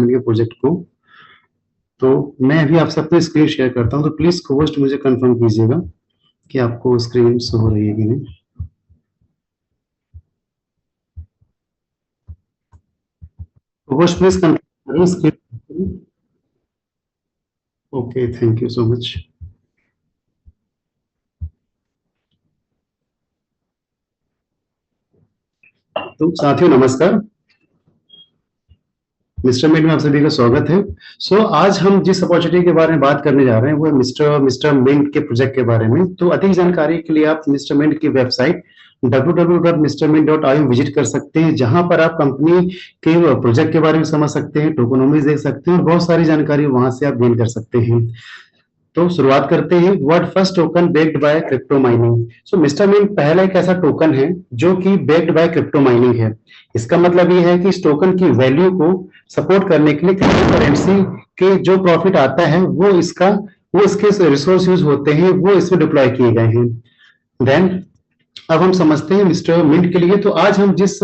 के प्रोजेक्ट को। तो मैं अभी आप सबको स्क्रीन शेयर करता हूँ, तो प्लीज होस्ट मुझे कंफर्म कीजिएगा कि आपको स्क्रीन शो हो रही है कि नहीं। Host please confirm screen. Okay, thank you so much. तो साथियों नमस्कार, मिस्टर मिंट में आप सभी का स्वागत है। आज हम जिस अपॉर्चुनिटी के बारे में बात करने जा रहे हैं वो है मिस्टर मिस्टर मिंट के प्रोजेक्ट के बारे में। तो अधिक जानकारी के लिए आप मिस्टर मिंट की वेबसाइट www.mrmint.io विजिट कर सकते हैं, जहां पर आप कंपनी के प्रोजेक्ट के बारे में समझ सकते हैं, टोकोनॉमीज देख सकते हैं और बहुत सारी जानकारी वहां से आप गेन कर सकते हैं। तो शुरुआत करते हैं। Word first token backed by crypto mining. Mister Mint पहला एक ऐसा टोकन है जो कि बेक्ड बाय क्रिप्टो माइनिंग है। इसका मतलब ये है कि इस टोकन की वैल्यू को सपोर्ट करने के लिए क्रिप्टो करेंसी के जो प्रॉफिट आता है वो इसके रिसोर्स यूज होते हैं, वो इसमें डिप्लॉय किए गए हैं। देन अब हम समझते हैं मिस्टर मिंट के लिए। तो आज हम जिस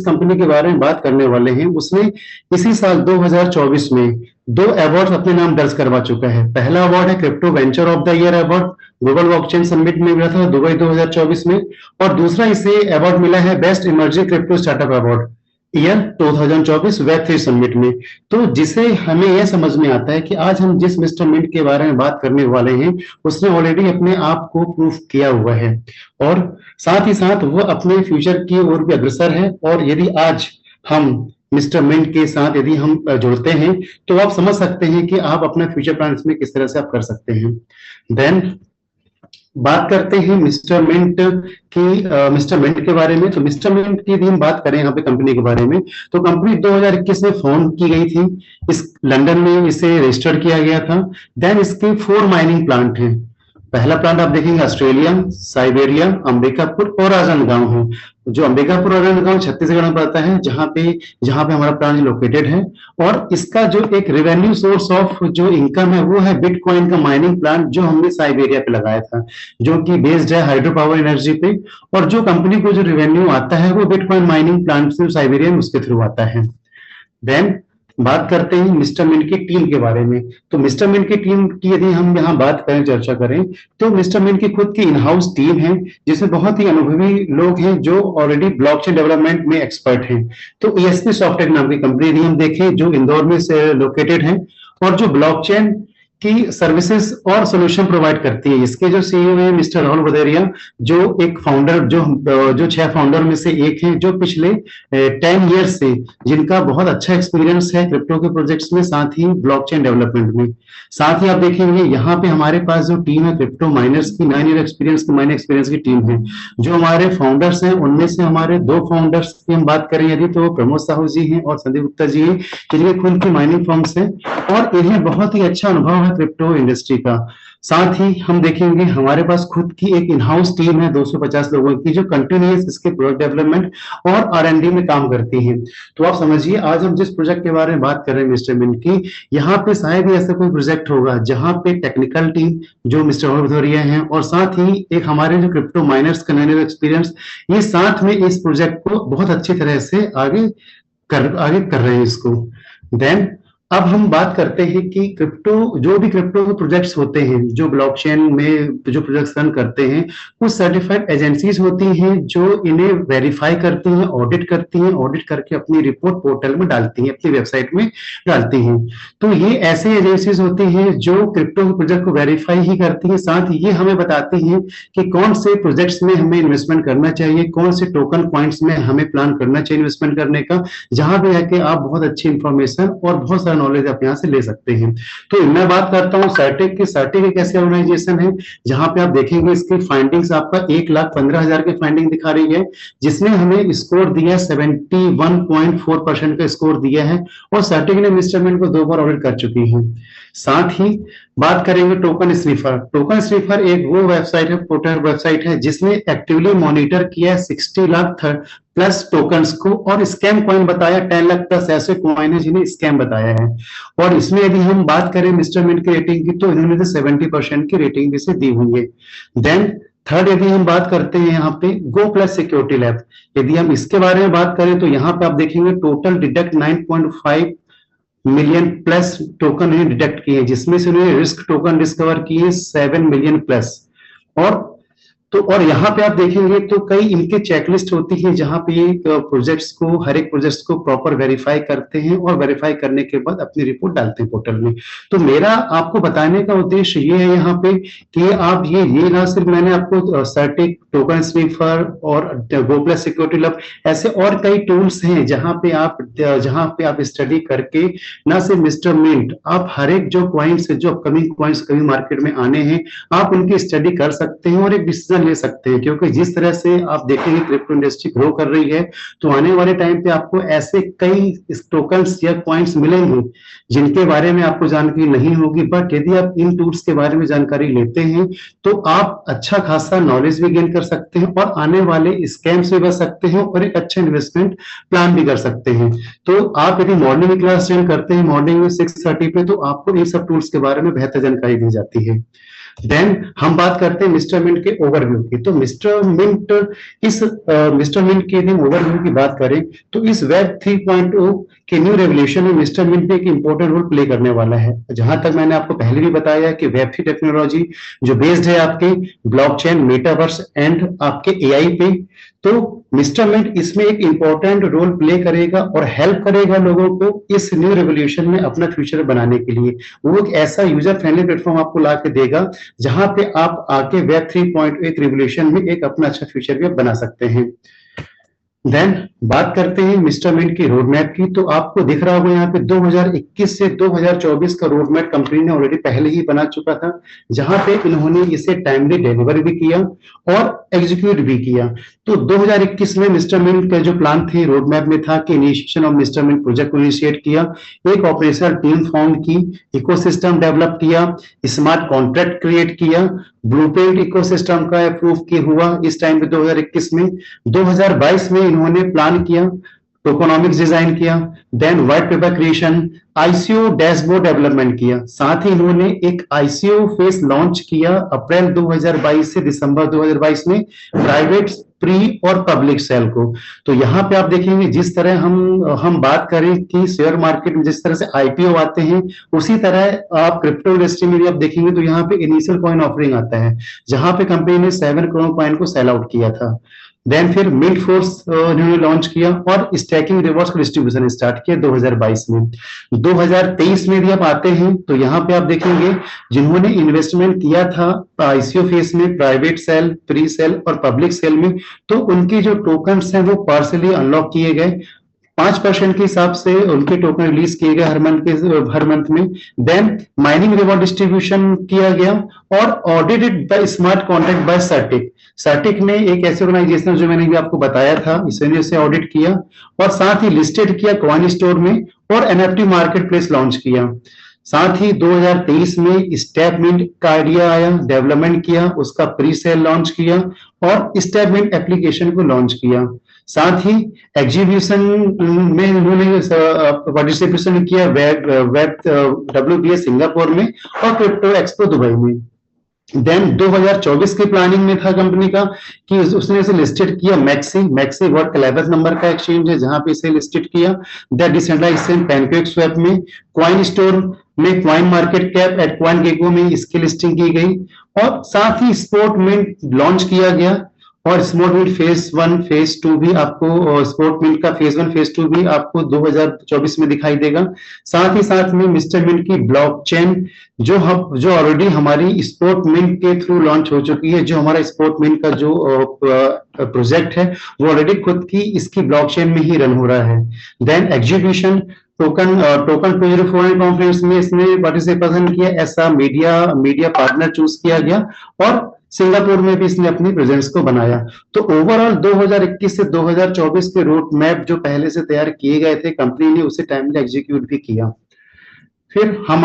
कंपनी के बारे में बात करने वाले हैं उसने इसी साल 2024 में दो अवार्ड अपने नाम दर्ज करवा चुका है। पहला अवार्ड है crypto venture of the year award, global blockchain summit में मिला था दुबई 2024 में। और दूसरा इसे अवार्ड मिला है best emerging crypto startup award year 2024 web three summit में। तो जिसे हमें यह समझ में आता है कि आज हम जिस मिस्टर मिंट के बारे में बात करने वाले हैं उसने ऑलरेडी अपने आप को प्रूफ किया हुआ है और साथ ही साथ वो अपने फ्यूचर की ओर भी अग्रसर है। और यदि आज हम मिस्टर मिंट के साथ यदि हम जुड़ते हैं तो आप समझ सकते हैं कि आप अपना फ्यूचर प्लान इसमें किस तरह से आप कर सकते हैं। देन बात करते हैं मिस्टर मिंट के बारे में। तो मिस्टर मिंट की यदि हम बात करें यहाँ पे कंपनी के बारे में, तो कंपनी 2021 में फॉर्म की गई थी। इस लंदन में इसे रजिस्टर्ड किया गया था। देन इसके 4 माइनिंग प्लांट हैं। पहला प्लांट आप देखेंगे ऑस्ट्रेलिया, साइबेरिया, अंबिकापुर और राजनांदगांव है। जो अंबिकापुर और राजनांदगांव छत्तीसगढ़ में पड़ता है, जहां पे हमारा प्लांट लोकेटेड है। और इसका जो एक रेवेन्यू सोर्स ऑफ जो इनकम है वो है बिटकॉइन का माइनिंग प्लांट, जो हमने साइबेरिया पे लगाया था, जो कि बेस्ड है हाइड्रो पावर एनर्जी पे। और जो कंपनी को जो रेवेन्यू आता है वो बिटकॉइन माइनिंग प्लांट से साइबेरिया में उसके थ्रू आता है। देन बात करते हैं मिस्टर मिंट की टीम के बारे में। तो मिस्टर मिंट की टीम की यदि हम यहाँ बात करें, चर्चा करें, तो मिस्टर मिंट की खुद की इन हाउस टीम है जिसमें बहुत ही अनुभवी लोग हैं जो ऑलरेडी ब्लॉकचेन डेवलपमेंट में एक्सपर्ट हैं। तो ईएसपी सॉफ्टवेयर नाम की कंपनी यदि हम देखें जो इंदौर में से लोकेटेड है और जो ब्लॉकचेन की सर्विसेज और सोल्यूशन प्रोवाइड करती है। इसके जो सीईओ है मिस्टर राहुल बदेरिया, जो एक फाउंडर जो 6 फाउंडर में से एक है, जो पिछले 10 ईयर्स से जिनका बहुत अच्छा एक्सपीरियंस है क्रिप्टो के प्रोजेक्ट्स में, साथ ही ब्लॉकचेन डेवलपमेंट में। साथ ही आप देखेंगे यहाँ पे हमारे पास जो टीम है क्रिप्टो माइनर्स की 9 ईयर एक्सपीरियंस की माइनर एक्सपीरियंस की टीम है। जो हमारे फाउंडर्स हैं उनमें से हमारे 2 फाउंडर्स की हम बात करें यदि, तो प्रमोद साहू जी हैं और संदीप गुप्ता जी हैं, जिनके खुद की माइनिंग फर्म्स हैं और इन्हें बहुत ही अच्छा अनुभव है क्रिप्टो इंडस्ट्री का। साथ ही हम देखेंगे हमारे पास खुद की एक इन हाउस टीम है 250 लोगों की, जो कंटिन्यूअस इसके प्रोडक्ट डेवलपमेंट और आर&डी में काम करती है। तो आप समझिए आज हम जिस प्रोजेक्ट के बारे में बात कर रहे हैं मिस्टर मिंट की, यहाँ पे शायद ही ऐसा कोई प्रोजेक्ट होगा जहां पे टेक्निकल टीम जो मिस्टर राहुल भदौरिया हैं और साथ ही एक हमारे जो क्रिप्टो माइनर्स का 9 ईयर एक्सपीरियंस, ये साथ में इस प्रोजेक्ट को बहुत अच्छी तरह से आगे कर रहे हैं इसको। देन अब हम बात करते हैं कि जो भी क्रिप्टो प्रोजेक्ट्स होते हैं, जो ब्लॉकचेन में जो प्रोजेक्ट्स रन करते हैं, कुछ सर्टिफाइड एजेंसीज होती हैं जो इन्हें वेरीफाई करती हैं, ऑडिट करती हैं, ऑडिट करके अपनी रिपोर्ट पोर्टल में डालती हैं, अपनी वेबसाइट में डालती हैं। तो ये ऐसे एजेंसीज होती हैं जो क्रिप्टो प्रोजेक्ट को वेरीफाई ही करती हैं, साथ ही ये हमें बताती हैं कि कौन से प्रोजेक्ट्स में हमें इन्वेस्टमेंट करना चाहिए, कौन से टोकन पॉइंट्स में हमें प्लान करना चाहिए इन्वेस्टमेंट करने का, जहां पे जाके आप बहुत अच्छी इंफॉर्मेशन और बहुत सारा नॉलेज आप यहाँ से ले सकते हैं। तो मैं बात करता हूँ सर्टिक की। सर्टिक एक ऐसी ऑर्गेनाइजेशन है जहां पे आप देखेंगे इसकी फाइंडिंग्स आपका 1,15,000 की फाइंडिंग दिखा रही है, जिसने हमें स्कोर दिया 71.4% का स्कोर दिया है। और सर्टिक ने मिस्टर मिंट को 2 बार ऑडिट कर चुकी है। साथ ही बात करेंगे टोकन स्निफर। टोकन स्निफर एक वो वेबसाइट है, पोर्टल वेबसाइट है, जिसने एक्टिवली मॉनिटर किया 60 लाख प्लस टोकन्स को और स्कैम कॉइन बताया 10 लाख प्लस ऐसे कॉइन है जिन्हें स्कैम बताया है। और इसमें यदि हम बात करें मिस्टर मिंट की रेटिंग की, तो इन्होंने तो 70% की रेटिंग भी से दी हुई है। देन थर्ड यदि हम बात करते हैं यहाँ पे गो प्लस सिक्योरिटी लैब, यदि हम इसके बारे में बात करें तो यहाँ पे आप देखेंगे total deduct 9.5 million plus token इन्हें डिटेक्ट किए, जिसमें से उन्होंने रिस्क टोकन डिस्कवर किए 7 मिलियन प्लस। और तो और यहाँ पे आप देखेंगे तो कई इनके चेकलिस्ट होती है, जहां पे ये प्रोजेक्ट्स को, हर एक प्रोजेक्ट्स को प्रॉपर वेरीफाई करते हैं और वेरीफाई करने के बाद अपनी रिपोर्ट डालते हैं पोर्टल में। तो मेरा आपको बताने का उद्देश्य ये है यहाँ पे कि आप ये ना सिर्फ मैंने आपको सर्टिक, टोकन स्नीफर और गो प्लस सिक्योरिटी लैब, ऐसे और कई टूल्स हैं जहां पे आप स्टडी करके ना सिर्फ मिस्टर मिंट, आप हर एक जो क्वाइंट्स, जो अपकमिंग क्वाइंट्स कभी मार्केट में आने हैं, आप उनकी स्टडी कर सकते हैं और एक डिसीजन ले सकते हैं। क्योंकि जिस तरह से आप देखेंगे क्रिप्टो इंडस्ट्री ग्रो कर रही है, तो आने वाले टाइम पे आपको ऐसे कई टोकन्स या पॉइंट्स मिलेंगे जिनके बारे में आपको जानकारी नहीं होगी, बट यदि आप इन टूल्स के बारे में जानकारी लेते हैं तो आप अच्छा खासा नॉलेज भी गेन कर सकते हैं और आने वाले स्कैम से बच सकते हैं और एक अच्छा इन्वेस्टमेंट प्लान भी कर सकते हैं। तो आप यदि मॉर्निंग में क्लास ज्वाइन करते हैं, मॉर्निंग में 6:30 पे, तो आपको इन सब टूल्स के बारे में बेहतर जानकारी दी जाती है। देन हम बात करते हैं मिस्टर मिंट के ओवरव्यू की। तो मिस्टर मिंट के यदि ओवरव्यू की बात करें तो इस वेब 3.0 के न्यू रेवोल्यूशन में मिस्टर मिंट एक इंपॉर्टेंट रोल प्ले करने वाला है। जहां तक मैंने आपको पहले भी बताया कि वेब 3 टेक्नोलॉजी जो बेस्ड है आपके ब्लॉकचेन, मेटावर्स एंड आपके एआई पे, तो मिस्टर मिंट इसमें एक इंपॉर्टेंट रोल प्ले करेगा और हेल्प करेगा लोगों को इस न्यू रेवोल्यूशन में अपना फ्यूचर बनाने के लिए। वो एक ऐसा यूजर फ्रेंडली प्लेटफॉर्म आपको ला के देगा जहां पे आप आके वेब 3.1 रिवोल्यूशन में एक अपना अच्छा फ्यूचर भी बना सकते हैं। देन बात करते हैं मिस्टर मिंट की रोड मैप की। तो आपको दिख रहा होगा यहाँ पे 2021 से 2024 का रोड मैप कंपनी ने ऑलरेडी पहले ही बना चुका था, जहां पे इन्होंने इसे टाइमली डिलीवर भी किया और एग्जीक्यूट भी किया। तो 2021 में मिस्टर मिंट का जो प्लान थे रोड मैप में था कि initiation of Mister Mint project को इनिशिएट किया, एक ऑपरेशनल टीम फॉर्म की, इकोसिस्टम डेवलप किया, स्मार्ट कॉन्ट्रैक्ट क्रिएट किया, ब्लूप्रिंट इकोसिस्टम का अप्रूव किया हुआ इस टाइम पे 2021 में। 2022 में इन्होंने प्लान किया, टोकोनॉमिक्स डिजाइन किया, then white paper creation, ICO dashboard development किया। साथ ही इन्होंने एक आईसीओ फेस लॉन्च किया अप्रैल 2022 से दिसंबर 2022 में प्राइवेट, प्री और पब्लिक सेल को। तो यहाँ पे आप देखेंगे जिस तरह हम बात करें कि शेयर मार्केट में जिस तरह से आईपीओ आते हैं, उसी तरह आप क्रिप्टो इंडस्ट्री में भी आप देखेंगे तो यहाँ पे इनिशियल कॉइन ऑफरिंग आता है, जहां पे कंपनी ने 7 करोड़ कॉइन को सेल आउट किया था। देन फिर मिंट फोर्स इन्होंने लॉन्च किया और स्टैकिंग रिवॉर्ड्स का डिस्ट्रीब्यूशन स्टार्ट किया 2022 में। 2023 में भी आप आते हैं तो यहाँ पे आप देखेंगे जिन्होंने इन्वेस्टमेंट किया था आईसीओ फेस में, प्राइवेट सेल, प्री सेल और पब्लिक सेल में, तो उनके जो टोकन्स हैं वो पार्सली अनलॉक किए गए। 5% के हिसाब से उनके टोकन रिलीज किए गए हर मंथ में। देन माइनिंग रिवॉर्ड डिस्ट्रीब्यूशन किया गया और audited by smart contract by CertiK. CertiK ने एक ऐसे ऑर्गेनाइजेशन जो मैंने भी आपको बताया था, इसने इसे ऑडिट किया और साथ ही लिस्टेड किया कॉइन स्टोर में और एनएफटी मार्केट प्लेस लॉन्च किया। साथ ही 2023 में स्टेप मिंट का आइडिया आया, डेवलपमेंट किया, उसका प्री सेल लॉन्च किया और स्टेप मिंट एप्लीकेशन को लॉन्च किया। साथ ही एग्जीबिशन में इन्होंने पार्टिसिपेशन किया वेब WBS सिंगापुर में और क्रिप्टो एक्सपो दुबई में। देन 2024 की प्लानिंग में था कंपनी का कि उसने इसे लिस्टेड किया मैक्सी वर्ल्ड का 11 नंबर का एक्सचेंज है जहां पे इसे लिस्टेड किया, द डिसेंट्रलाइजेशन पैनकेक स्वैप में, कॉइन स्टोर में, CoinMarketCap at CoinGecko में इसकी लिस्टिंग की गई और साथ ही स्पोर्ट मिंट लॉन्च किया गया और स्पोर्ट मिंट फेज 1 फेज 2 भी आपको, स्पोर्ट मिंट का फेज 1 फेज 2 भी आपको 2024 में दिखाई देगा। साथ ही साथ में मिस्टर मिंट की ब्लॉकचेन जो ऑलरेडी हमारी स्पोर्ट मिंट के थ्रू लॉन्च हो चुकी है, जो हमारा स्पोर्ट मिंट का जो प्रोजेक्ट है वो ऑलरेडी खुद की इसकी ब्लॉकचेन में ही रन हो रहा है। देन एग्जीक्यूशन टोकन 2049 कॉन्फ्रेंस में इसने पार्टिसिपेशन किया, ऐसा मीडिया पार्टनर चूज किया गया और सिंगापुर में भी इसने अपनी प्रेजेंस को बनाया। तो ओवरऑल 2021 से 2024 के रोड मैप जो पहले से तैयार किए गए थे, कंपनी ने उसे टाइमली एग्जीक्यूट भी किया। फिर हम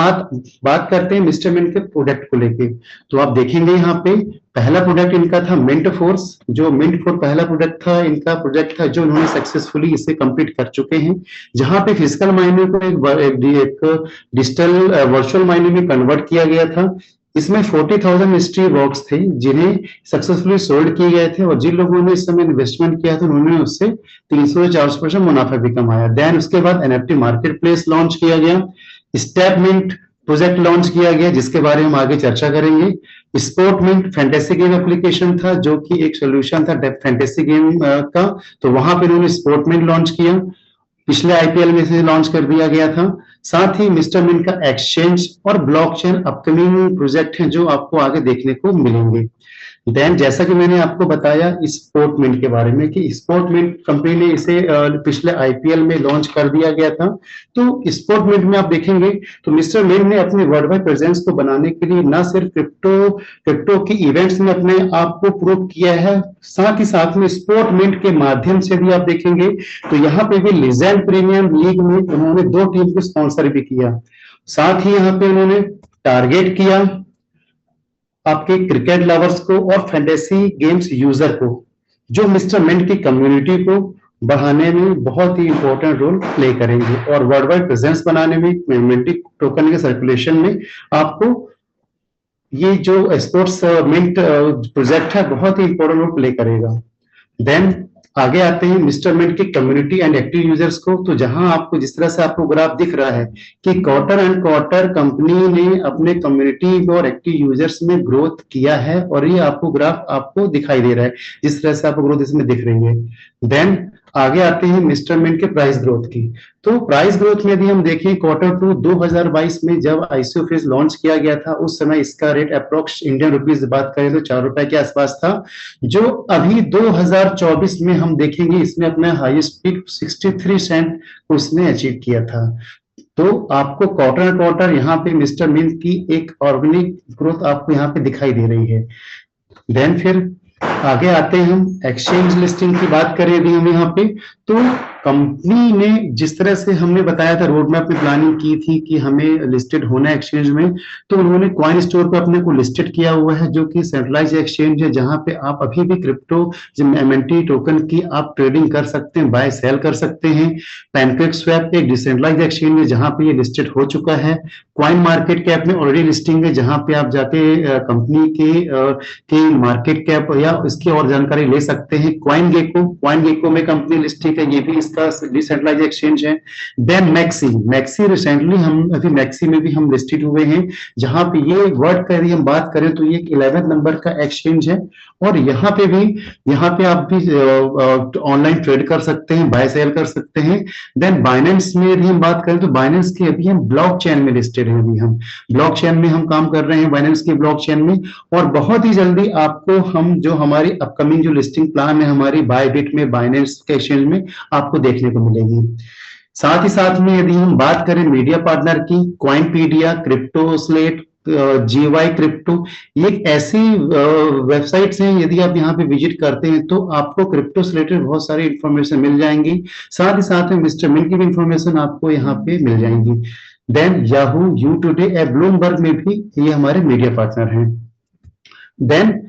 बात करते हैं मिस्टर मिंट के प्रोडक्ट को लेके। तो आप देखेंगे यहाँ पे पहला प्रोडक्ट इनका था मिंट फोर्स। जो मिंट फोर्स पहला प्रोडक्ट था, इनका प्रोजेक्ट था जो उन्होंने सक्सेसफुली इसे कंप्लीट कर चुके हैं, जहां पे फिजिकल माइनिंग को एक डिजिटल वर्चुअल माइनिंग में कन्वर्ट किया गया था। इसमें 40,000 मिस्ट्री बॉक्स थे जिन्हें सक्सेसफुली सोल्ड किए गए थे, और जिन लोगों ने इस समय इन्वेस्टमेंट किया था उन्होंने उससे 300 से 400% मुनाफा भी कमाया। देन उसके बाद एनएफटी मार्केट प्लेस लॉन्च किया गया, स्टेपमिंट प्रोजेक्ट लॉन्च किया गया जिसके बारे में हम आगे चर्चा करेंगे। स्पोर्टमिंट फैंटेसी गेम एप्लीकेशन था जो कि एक सोल्यूशन था फैंटेसी गेम का, तो वहां पे उन्होंने स्पोर्टमिंट लॉन्च किया, पिछले आईपीएल में से लॉन्च कर दिया गया था। साथ ही मिस्टर मिंट का एक्सचेंज और ब्लॉकचेन अपकमिंग प्रोजेक्ट हैं जो आपको आगे देखने को मिलेंगे। देन जैसा कि मैंने आपको बताया स्पोर्टमिंट के बारे में कि स्पोर्टमिंट कंपनी ने इसे पिछले आईपीएल में लॉन्च कर दिया गया था। तो स्पोर्टमिंट में आप देखेंगे तो मिस्टर मिंट ने अपने वर्ल्ड वाइड प्रेजेंस को बनाने के लिए न सिर्फ क्रिप्टो की इवेंट्स में अपने आप को प्रूव किया है, साथ ही साथ में स्पोर्टमिंट के माध्यम से भी आप देखेंगे तो यहाँ पे भी लीजेंड प्रीमियम लीग में उन्होंने 2 टीम को स्पॉन्सर भी किया। साथ ही यहाँ पे उन्होंने टारगेट किया आपके क्रिकेट लवर्स को और फैंटेसी गेम्स यूजर को, जो मिस्टर मिंट की कम्युनिटी को बढ़ाने में बहुत ही इंपॉर्टेंट रोल प्ले करेंगे और वर्ल्ड वाइड प्रेजेंस बनाने में, मिंटिक टोकन के सर्कुलेशन में आपको ये जो स्पोर्ट्स मिंट प्रोजेक्ट है बहुत ही इंपॉर्टेंट रोल प्ले करेगा। देन आगे आते हैं मिस्टर मिंट की कम्युनिटी एंड एक्टिव यूजर्स को, तो जहां आपको जिस तरह से आपको ग्राफ दिख रहा है कि क्वार्टर एंड क्वार्टर कंपनी ने अपने कम्युनिटी और एक्टिव यूजर्स में ग्रोथ किया है, और ये आपको ग्राफ आपको दिखाई दे रहा है जिस तरह से आपको ग्रोथ इसमें दिख रही है। देन आगे आते हैं मिस्टर मिंट के प्राइस ग्रोथ की, तो प्राइस ग्रोथ में भी हम देखें Q2 2022 में जब आईसीओ फेज लॉन्च किया गया था उस समय इसका रेट अप्रोक्स इंडियन रुपीज बात करें तो 4 रुपए के आसपास था, जो अभी 2024 में हम देखेंगे इसने अपना हाईएस्ट पीक 63 सेंट को इसने अचीव किया था। तो आपको क्वार्टर यहाँ पे मिस्टर मिंट की एक ऑर्गेनिक ग्रोथ आपको यहाँ पे दिखाई दे रही है। देन फिर आगे आते हैं हम एक्सचेंज लिस्टिंग की बात करें अभी हम यहाँ पे, तो कंपनी ने जिस तरह से हमने बताया था रोड मैप में प्लानिंग की थी कि हमें लिस्टेड होना है एक्सचेंज में, तो उन्होंने कॉइन स्टोर पे अपने को लिस्टेड किया हुआ है जो कि सेंट्रलाइज एक्सचेंज है जहां पे आप अभी भी क्रिप्टो एमएनटी टोकन की आप ट्रेडिंग कर सकते हैं, बाय सेल कर सकते हैं। पैनकेक स्वैप एक डिसेंट्रलाइज एक्सचेंज है जहां पे ये लिस्टेड हो चुका है। कॉइन मार्केट कैप में ऑलरेडी लिस्टिंग है जहां पे आप जाके कंपनी के मार्केट कैप या इसकी और जानकारी ले सकते हैं। कॉइन गेको में कंपनी लिस्टिंग है, ये भी इसका डिसेंट्रलाइज एक्सचेंज है। देन मैक्सी रिसेंटली हम अभी मैक्सी में भी हम लिस्टेड हुए हैं, जहां पे ये वर्ड का यदि हम बात करें तो ये 11वें नंबर का एक्सचेंज है, और यहाँ पे आप भी ऑनलाइन ट्रेड कर सकते हैं, बाय सेल कर सकते हैं। देन बाइनेंस में यदि हम बात करें तो बाइनेंस की अभी हम ब्लॉकचेन में लिस्टेड हैं, अभी हम ब्लॉकचेन में हम काम कर रहे हैं बाइनेंस की ब्लॉकचेन में, और बहुत ही जल्दी आपको हम जो हमारी अपकमिंग जो लिस्टिंग प्लान है हमारी बायबिट में बाइनेंस के एक्सचेंज में आपको देखने को मिलेगी। साथ ही साथ में यदि हम बात करें मीडिया पार्टनर की, कॉइनपीडिया, क्रिप्टोस्लेट, जीवाई क्रिप्टो, ये ऐसी वेबसाइट्स हैं यदि आप यहाँ पे विजिट करते हैं तो आपको क्रिप्टो से रिलेटेड बहुत सारी इंफॉर्मेशन मिल जाएंगी, साथ ही साथ में मिस्टर मिंट की भी इंफॉर्मेशन आपको यहाँ पे मिल जाएंगी। Then Yahoo, U Today, Bloomberg में भी ये हमारे मीडिया पार्टनर हैं। देन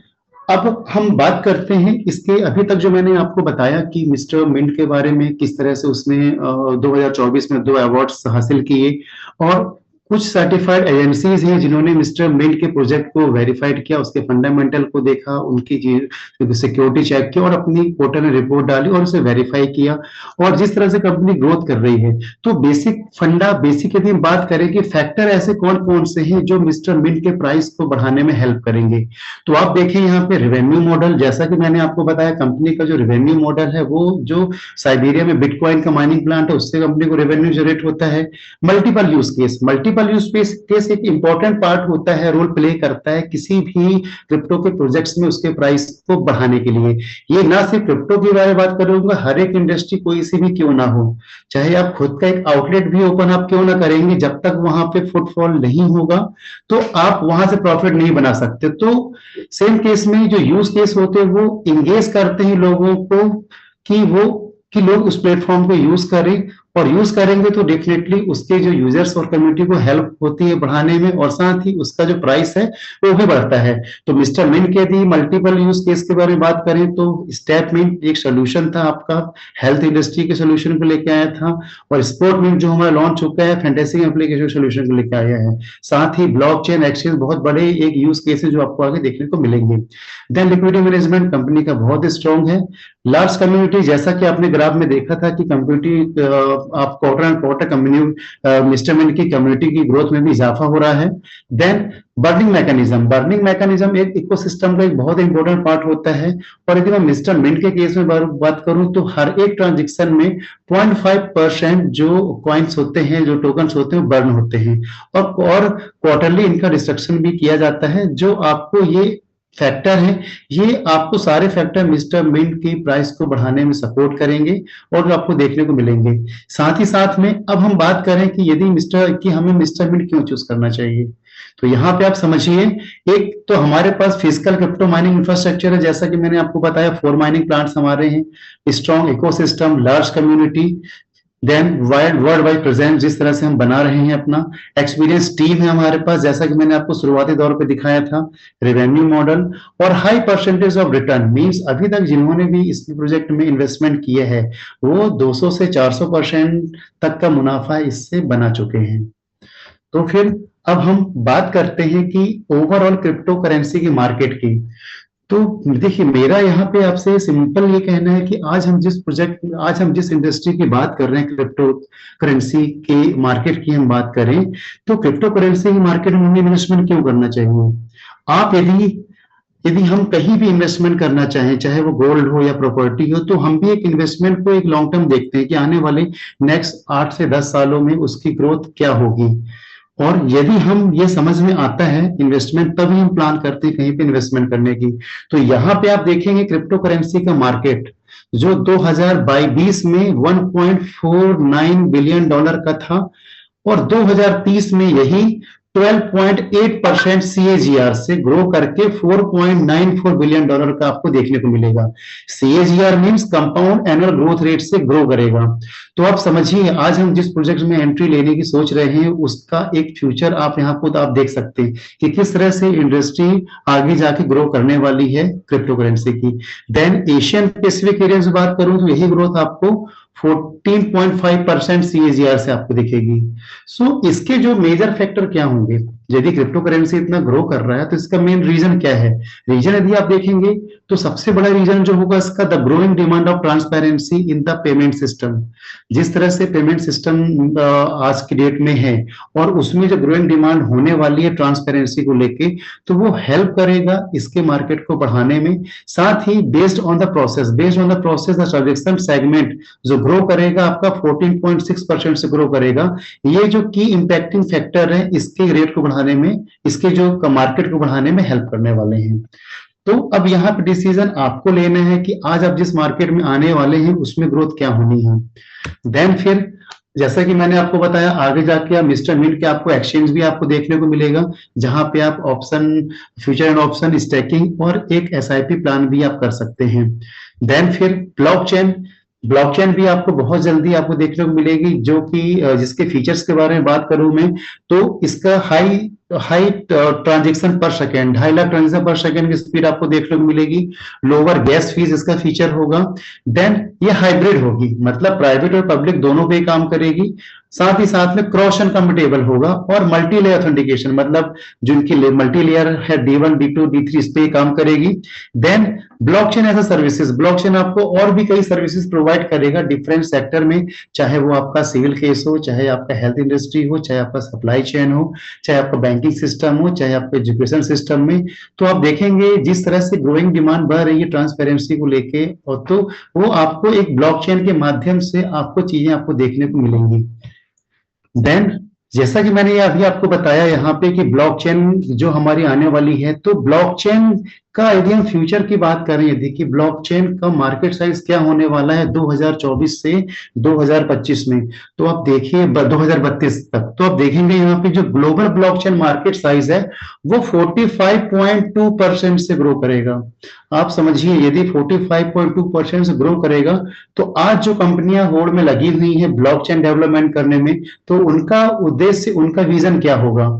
अब हम बात करते हैं इसके, अभी तक जो मैंने आपको बताया कि मिस्टर मिंट के बारे में किस तरह से उसने 2024 में 2 अवार्ड्स हासिल किए, और कुछ सर्टिफाइड एजेंसीज हैं जिन्होंने मिस्टर मिंट के प्रोजेक्ट को वेरीफाइड किया, उसके फंडामेंटल को देखा, उनकी सिक्योरिटी चेक किया और अपनी पोर्टल में रिपोर्ट डाली और उसे वेरीफाई किया। और जिस तरह से कंपनी ग्रोथ कर रही है तो बेसिक यदि हम बात करें कि फैक्टर ऐसे कौन कौन से हैं जो मिस्टर मिंट के प्राइस को बढ़ाने में हेल्प करेंगे, तो आप देखें यहाँ पे रेवेन्यू मॉडल, जैसा कि मैंने आपको बताया कंपनी का जो रेवेन्यू मॉडल है वो जो साइबेरिया में बिटकॉइन का माइनिंग प्लांट है उससे कंपनी को रेवेन्यू जनरेट होता है। मल्टीपल यूज केस एक इंपॉर्टेंट पार्ट होता है, रोल प्ले करता है किसी भी क्रिप्टो के प्रोजेक्ट्स में उसके प्राइस को बढ़ाने के लिए। ये ना सिर्फ क्रिप्टो के बारे में बात करूंगा, हर एक इंडस्ट्री कोई सी भी क्यों ना हो, चाहे आप खुद का एक आउटलेट भी ओपन आप क्यों ना करेंगे, जब तक वहां पे फुटफॉल नहीं होगा तो आप वहां से प्रॉफिट नहीं बना सकते। तो सेम केस में जो यूज केस होते हैं वो इंगेज करते हैं लोगों को कि लोग उस प्लेटफॉर्म को यूज करें और यूज करेंगे तो डेफिनेटली उसके जो यूजर्स और कम्युनिटी को हेल्प होती है बढ़ाने में, और साथ ही उसका जो प्राइस है वो भी बढ़ता है। तो मिस्टर मिंट के यदि मल्टीपल यूज केस के बारे में बात करें तो स्टेप मिंट एक सोल्यूशन था आपका, हेल्थ इंडस्ट्री के सोल्यूशन को लेके आया था, और स्पोर्ट मिंट जो हमारा लॉन्च चुका है फैंटेसी एप्लीकेशन सोल्यूशन को लेके आया है। साथ ही ब्लॉकचेन एक्सचेंज बहुत बड़े एक यूज केस है जो आपको आगे देखने को मिलेंगे। देन लिक्विडिटी मैनेजमेंट कंपनी का बहुत स्ट्रॉन्ग है। लार्ज कम्युनिटी, जैसा कि आपने ग्राफ में देखा था कि कम्युनिटी आप quarter and quarter community Mister Mint की कम्युनिटी की ग्रोथ में भी इजाफा हो रहा है। देन बर्निंग मैकेनिज्म एक इकोसिस्टम का एक बहुत इंपॉर्टेंट पार्ट होता है। और यदि मैं मिस्टर मिंट के केस में बात करूं तो हर एक ट्रांजेक्शन में 0.5% जो कॉइन्स होते हैं, जो टोकन्स होते हैं, बर्न होते हैं, और क्वार्टरली इनका डिस्ट्रक्शन भी किया जाता है। जो आपको ये फैक्टर है, ये आपको सारे फैक्टर मिस्टर मिंट की प्राइस को बढ़ाने में सपोर्ट करेंगे और आपको देखने को मिलेंगे। साथ ही साथ में अब हम बात करें कि यदि हमें मिस्टर मिंट क्यों चूज करना चाहिए, तो यहाँ पे आप समझिए, एक तो हमारे पास फिजिकल क्रिप्टो माइनिंग इंफ्रास्ट्रक्चर है, जैसा कि मैंने आपको बताया 4 माइनिंग प्लांट्स हमारे हैं, strong ecosystem, large community, then world wide presence जिस तरह से हम बना रहे हैं, अपना एक्सपीरियंस टीम है हमारे पास, जैसा कि मैंने आपको शुरुआती दौर पे दिखाया था, रेवेन्यू मॉडल और high percentage of return, means अभी तक जिन्होंने भी इस प्रोजेक्ट में इन्वेस्टमेंट किए हैं वो 200 से 400% तक का मुनाफा इससे बना चुके हैं। तो फिर अब हम बात करते हैं कि ओवरऑल क्रिप्टो करेंसी की मार्केट की। तो देखिए, मेरा यहाँ पे आपसे सिंपल ये कहना है कि आज हम जिस इंडस्ट्री की बात कर रहे हैं, क्रिप्टो करेंसी के मार्केट की हम बात करें, तो क्रिप्टो करेंसी की मार्केट में हमें इन्वेस्टमेंट क्यों करना चाहिए? आप यदि यदि हम कहीं भी इन्वेस्टमेंट करना चाहें, चाहे वो गोल्ड हो या प्रॉपर्टी हो, तो हम भी एक इन्वेस्टमेंट को एक लॉन्ग टर्म देखते हैं कि आने वाले नेक्स्ट 8 से 10 सालों में उसकी ग्रोथ क्या होगी। और यदि हम ये समझ में आता है इन्वेस्टमेंट, तभी हम प्लान करते हैं कहीं पे इन्वेस्टमेंट करने की। तो यहाँ पे आप देखेंगे क्रिप्टो करेंसी का मार्केट जो 2020 में 1.49 बिलियन डॉलर का था, और 2030 में यही 12.8% सीएजीआर से ग्रो करके 4.94 बिलियन डॉलर का आपको देखने को मिलेगा। CAGR means compound annual growth rate से ग्रो करेगा। तो आप समझिए, आज हम जिस प्रोजेक्ट में एंट्री लेने की सोच रहे हैं उसका एक फ्यूचर आप यहाँ खुद आप देख सकते हैं कि किस तरह से इंडस्ट्री आगे जाके ग्रो करने वाली है क्रिप्टो करेंसी की। देन एशियन पैसिफिक एरिया से बात करूं तो यही ग्रोथ आपको 14.5% सीएजीआर से आपको दिखेगी। सो इसके जो मेजर फैक्टर क्या होंगे, यदि क्रिप्टो करेंसी इतना ग्रो कर रहा है तो इसका मेन रीजन क्या है? रीजन यदि आप देखेंगे तो सबसे बड़ा रीजन जो होगा इसका, the growing demand of transparency in the payment system. जिस तरह से पेमेंट सिस्टम आज की डेट में है और उसमें जो ग्रोइंग डिमांड होने वाली है ट्रांसपेरेंसी को लेके, तो वो हेल्प करेगा इसके मार्केट को बढ़ाने में। साथ ही based on the process the transaction segment जो ग्रो करेगा आपका 14.6% से ग्रो करेगा। ये जो की इंपैक्टिंग फैक्टर है इसके रेट को बढ़ाने में, इसके जो मार्केट को बढ़ाने में हेल्प करने वाले हैं। तो अब यहाँ पे डिसीजन आपको लेना है कि आज आप जिस मार्केट में आने वाले हैं उसमें ग्रोथ क्या होनी है। देन फिर जैसा कि मैंने आपको बताया, आगे जाके आप मिस्टर मिंट के आपको एक्सचेंज भी आपको देखने को मिलेगा, जहां पे आप option, future and option stacking और एक एसआईपी प्लान भी आप कर सकते हैं। देन फिर ब्लॉकचेन भी आपको बहुत जल्दी आपको देखने को मिलेगी, जो कि जिसके फीचर्स के बारे में बात करूं मैं, तो इसका हाई ट्रांजेक्शन पर सेकेंड, 2.5 लाख ट्रांजेक्शन पर सेकेंड की स्पीड आपको देखने को मिलेगी। लोअर गैस फीस इसका फीचर होगा। देन ये हाइब्रिड होगी, मतलब प्राइवेट और पब्लिक दोनों पे काम करेगी। साथ ही साथ में क्रॉस एंड कम्यूटेबल होगा, और मल्टी लेयर ऑथेंटिकेशन, मतलब जिनकी मल्टी लेयर है D1 D2 D3 इस पे काम करेगी। Then blockchain as a services, blockchain आपको और भी कई सर्विसेज प्रोवाइड करेगा डिफरेंट सेक्टर में, चाहे वो आपका सिविल केस हो, चाहे आपका हेल्थ इंडस्ट्री हो, चाहे आपका सप्लाई चेन हो, चाहे आपका बैंकिंग सिस्टम हो, चाहे आपका एजुकेशन सिस्टम में। तो आप देखेंगे जिस तरह से ग्रोइंग डिमांड बढ़ रही है ट्रांसपेरेंसी को लेके, और तो वो आपको एक ब्लॉकचेन के माध्यम से आपको चीजें आपको देखने को मिलेंगी। देन जैसा कि मैंने अभी आपको बताया यहाँ पे कि ब्लॉकचेन जो हमारी आने वाली है, तो ब्लॉकचेन का यदि हम फ्यूचर की बात करें, यदि कि ब्लॉकचेन का मार्केट साइज क्या होने वाला है 2024 से 2025 में, तो आप देखिए 2032 तक, तो आप देखेंगे यहाँ पे जो ग्लोबल ब्लॉकचेन मार्केट साइज है वो 45.2% से ग्रो करेगा। आप समझिए यदि 45.2% से ग्रो करेगा, तो आज जो कंपनियां होड़ में लगी हुई हैं ब्लॉकचेन डेवलपमेंट करने में, तो उनका उद्देश्य, उनका विजन क्या होगा?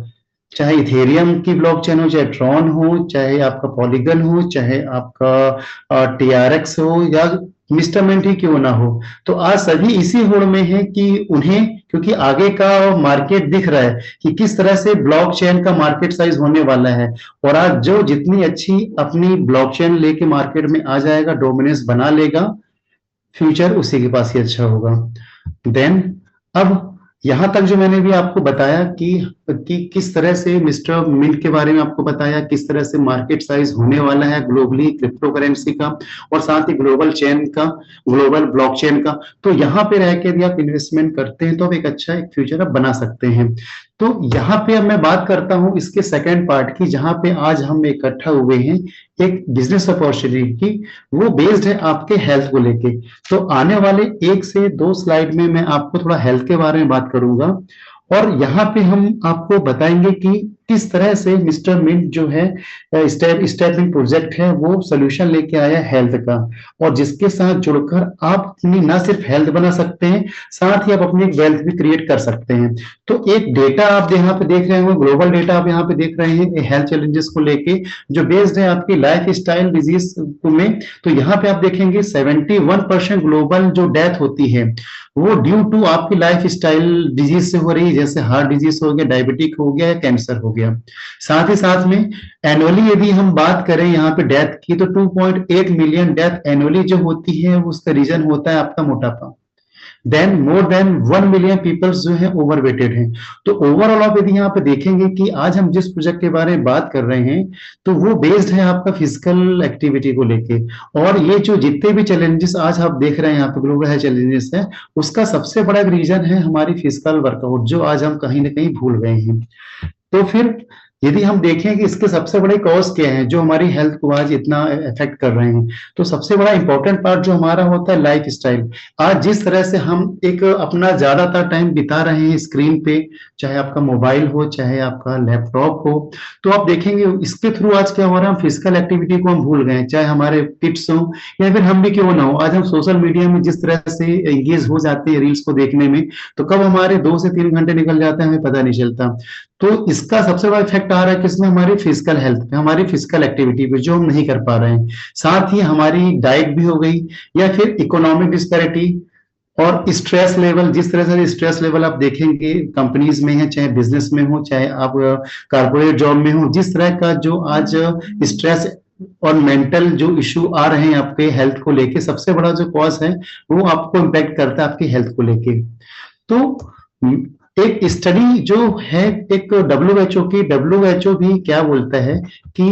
चाहे इथेरियम की ब्लॉकचेन हो, चाहे ट्रॉन हो, चाहे आपका पॉलीगन हो, चाहे आपका टीआरएक्स हो, या मिस्टर मिंट ही क्यों ना हो, तो आज सभी इसी होड़ में है कि उन्हें, क्योंकि आगे का मार्केट दिख रहा है कि किस तरह से ब्लॉकचेन का मार्केट साइज होने वाला है, और आज जो जितनी अच्छी अपनी ब्लॉकचेन लेके मार्केट में आ जाएगा, डोमिनेंस बना लेगा, फ्यूचर उसी के पास ही अच्छा होगा। देन अब यहां तक जो मैंने भी आपको बताया कि किस तरह से मिस्टर मिंट के बारे में आपको बताया, किस तरह से मार्केट साइज होने वाला है ग्लोबली क्रिप्टो करेंसी का, और साथ ही ग्लोबल चेन का, ग्लोबल ब्लॉकचेन का, तो यहाँ पे रह के यदि आप इन्वेस्टमेंट करते हैं तो आप एक अच्छा एक फ्यूचर आप बना सकते हैं। तो यहाँ पे अब मैं बात करता हूँ इसके सेकेंड पार्ट की, जहां पे आज हम इकट्ठा हुए हैं एक बिजनेस अपॉर्चुनिटी की, वो बेस्ड है आपके हेल्थ को लेके। तो आने वाले 1 से 2 स्लाइड में मैं आपको थोड़ा हेल्थ के बारे में बात करूंगा, और यहाँ पे हम आपको बताएंगे कि किस तरह से मिस्टर मिंट जो है स्टेप प्रोजेक्ट है वो सोल्यूशन लेके आया हेल्थ का, और जिसके साथ जुड़कर आप अपनी ना सिर्फ हेल्थ बना सकते हैं, साथ ही आप अपनी वेल्थ भी क्रिएट कर सकते हैं। तो एक डेटा आप यहाँ पे देख रहे हैं, ग्लोबल डेटा आप यहाँ पे देख रहे हैं हेल्थ चैलेंजेस को लेके, जो बेस्ड है आपकी लाइफ स्टाइल डिजीज में। तो यहाँ पे आप देखेंगे 71% ग्लोबल जो डेथ होती है वो ड्यू टू आपकी लाइफ स्टाइल डिजीज से हो रही है, जैसे हार्ट डिजीज हो गया, डायबिटिक हो गया, या कैंसर हो गया। साथ ही साथ में एनुअली यदि हम बात करें यहाँ पे डेथ की, तो 2.8 मिलियन डेथ एनुअली जो होती है उसका रीजन होता है आपका मोटापा। Then more than 1 million peoples जो है ओवरवेटेड हैं। तो ओवरऑल आप यदि यहाँ पे देखेंगे कि आज हम जिस प्रोजेक्ट के बारे में बात कर रहे हैं, तो वो बेस्ड है आपका फिजिकल एक्टिविटी को लेके, और ये जो जितने भी चैलेंजेस आज आप देख रहे हैं यहाँ पे ग्लोबल हेल्थ चैलेंजेस है, उसका सबसे बड़ा रीजन है हमारी फिजिकल वर्कआउट, जो आज हम कहीं ना कहीं भूल गए हैं। तो फिर यदि हम देखें कि इसके सबसे बड़े कॉज क्या हैं जो हमारी हेल्थ को आज इतना इफेक्ट कर रहे हैं, तो सबसे बड़ा इंपॉर्टेंट पार्ट जो हमारा होता है लाइफ स्टाइल। आज जिस तरह से हम एक अपना ज्यादातर टाइम बिता रहे हैं स्क्रीन पे, चाहे आपका मोबाइल हो, चाहे आपका लैपटॉप हो, तो आप देखेंगे इसके थ्रू आज क्या हो रहा है, हम फिजिकल एक्टिविटी को हम भूल गए, चाहे हमारे किड्स हो या फिर हम भी क्यों ना हो। आज हम सोशल मीडिया में जिस तरह से एंगेज हो जाते हैं रील्स को देखने में, तो कब हमारे 2 से 3 घंटे निकल जाते हैं हमें पता नहीं चलता। तो इसका सबसे बड़ा इफेक्ट आ रहा है किसमें, हमारी फिजिकल हेल्थ पे, हमारी फिजिकल एक्टिविटी पे, जो हम नहीं कर पा रहे हैं। साथ ही हमारी डाइट भी हो गई, या फिर इकोनॉमिक डिस्पैरिटी और स्ट्रेस लेवल। जिस तरह से स्ट्रेस लेवल आप देखेंगे कंपनीज में है, चाहे बिजनेस में हो, चाहे आप कारपोरेट जॉब में हो, जिस तरह का जो आज स्ट्रेस और मेंटल जो इश्यू आ रहे हैं आपके हेल्थ को लेके, सबसे बड़ा जो कॉज है वो आपको इम्पैक्ट करता है आपकी हेल्थ को लेके। तो एक स्टडी जो है एक डब्ल्यूएचओ की, डब्ल्यूएचओ भी क्या बोलता है कि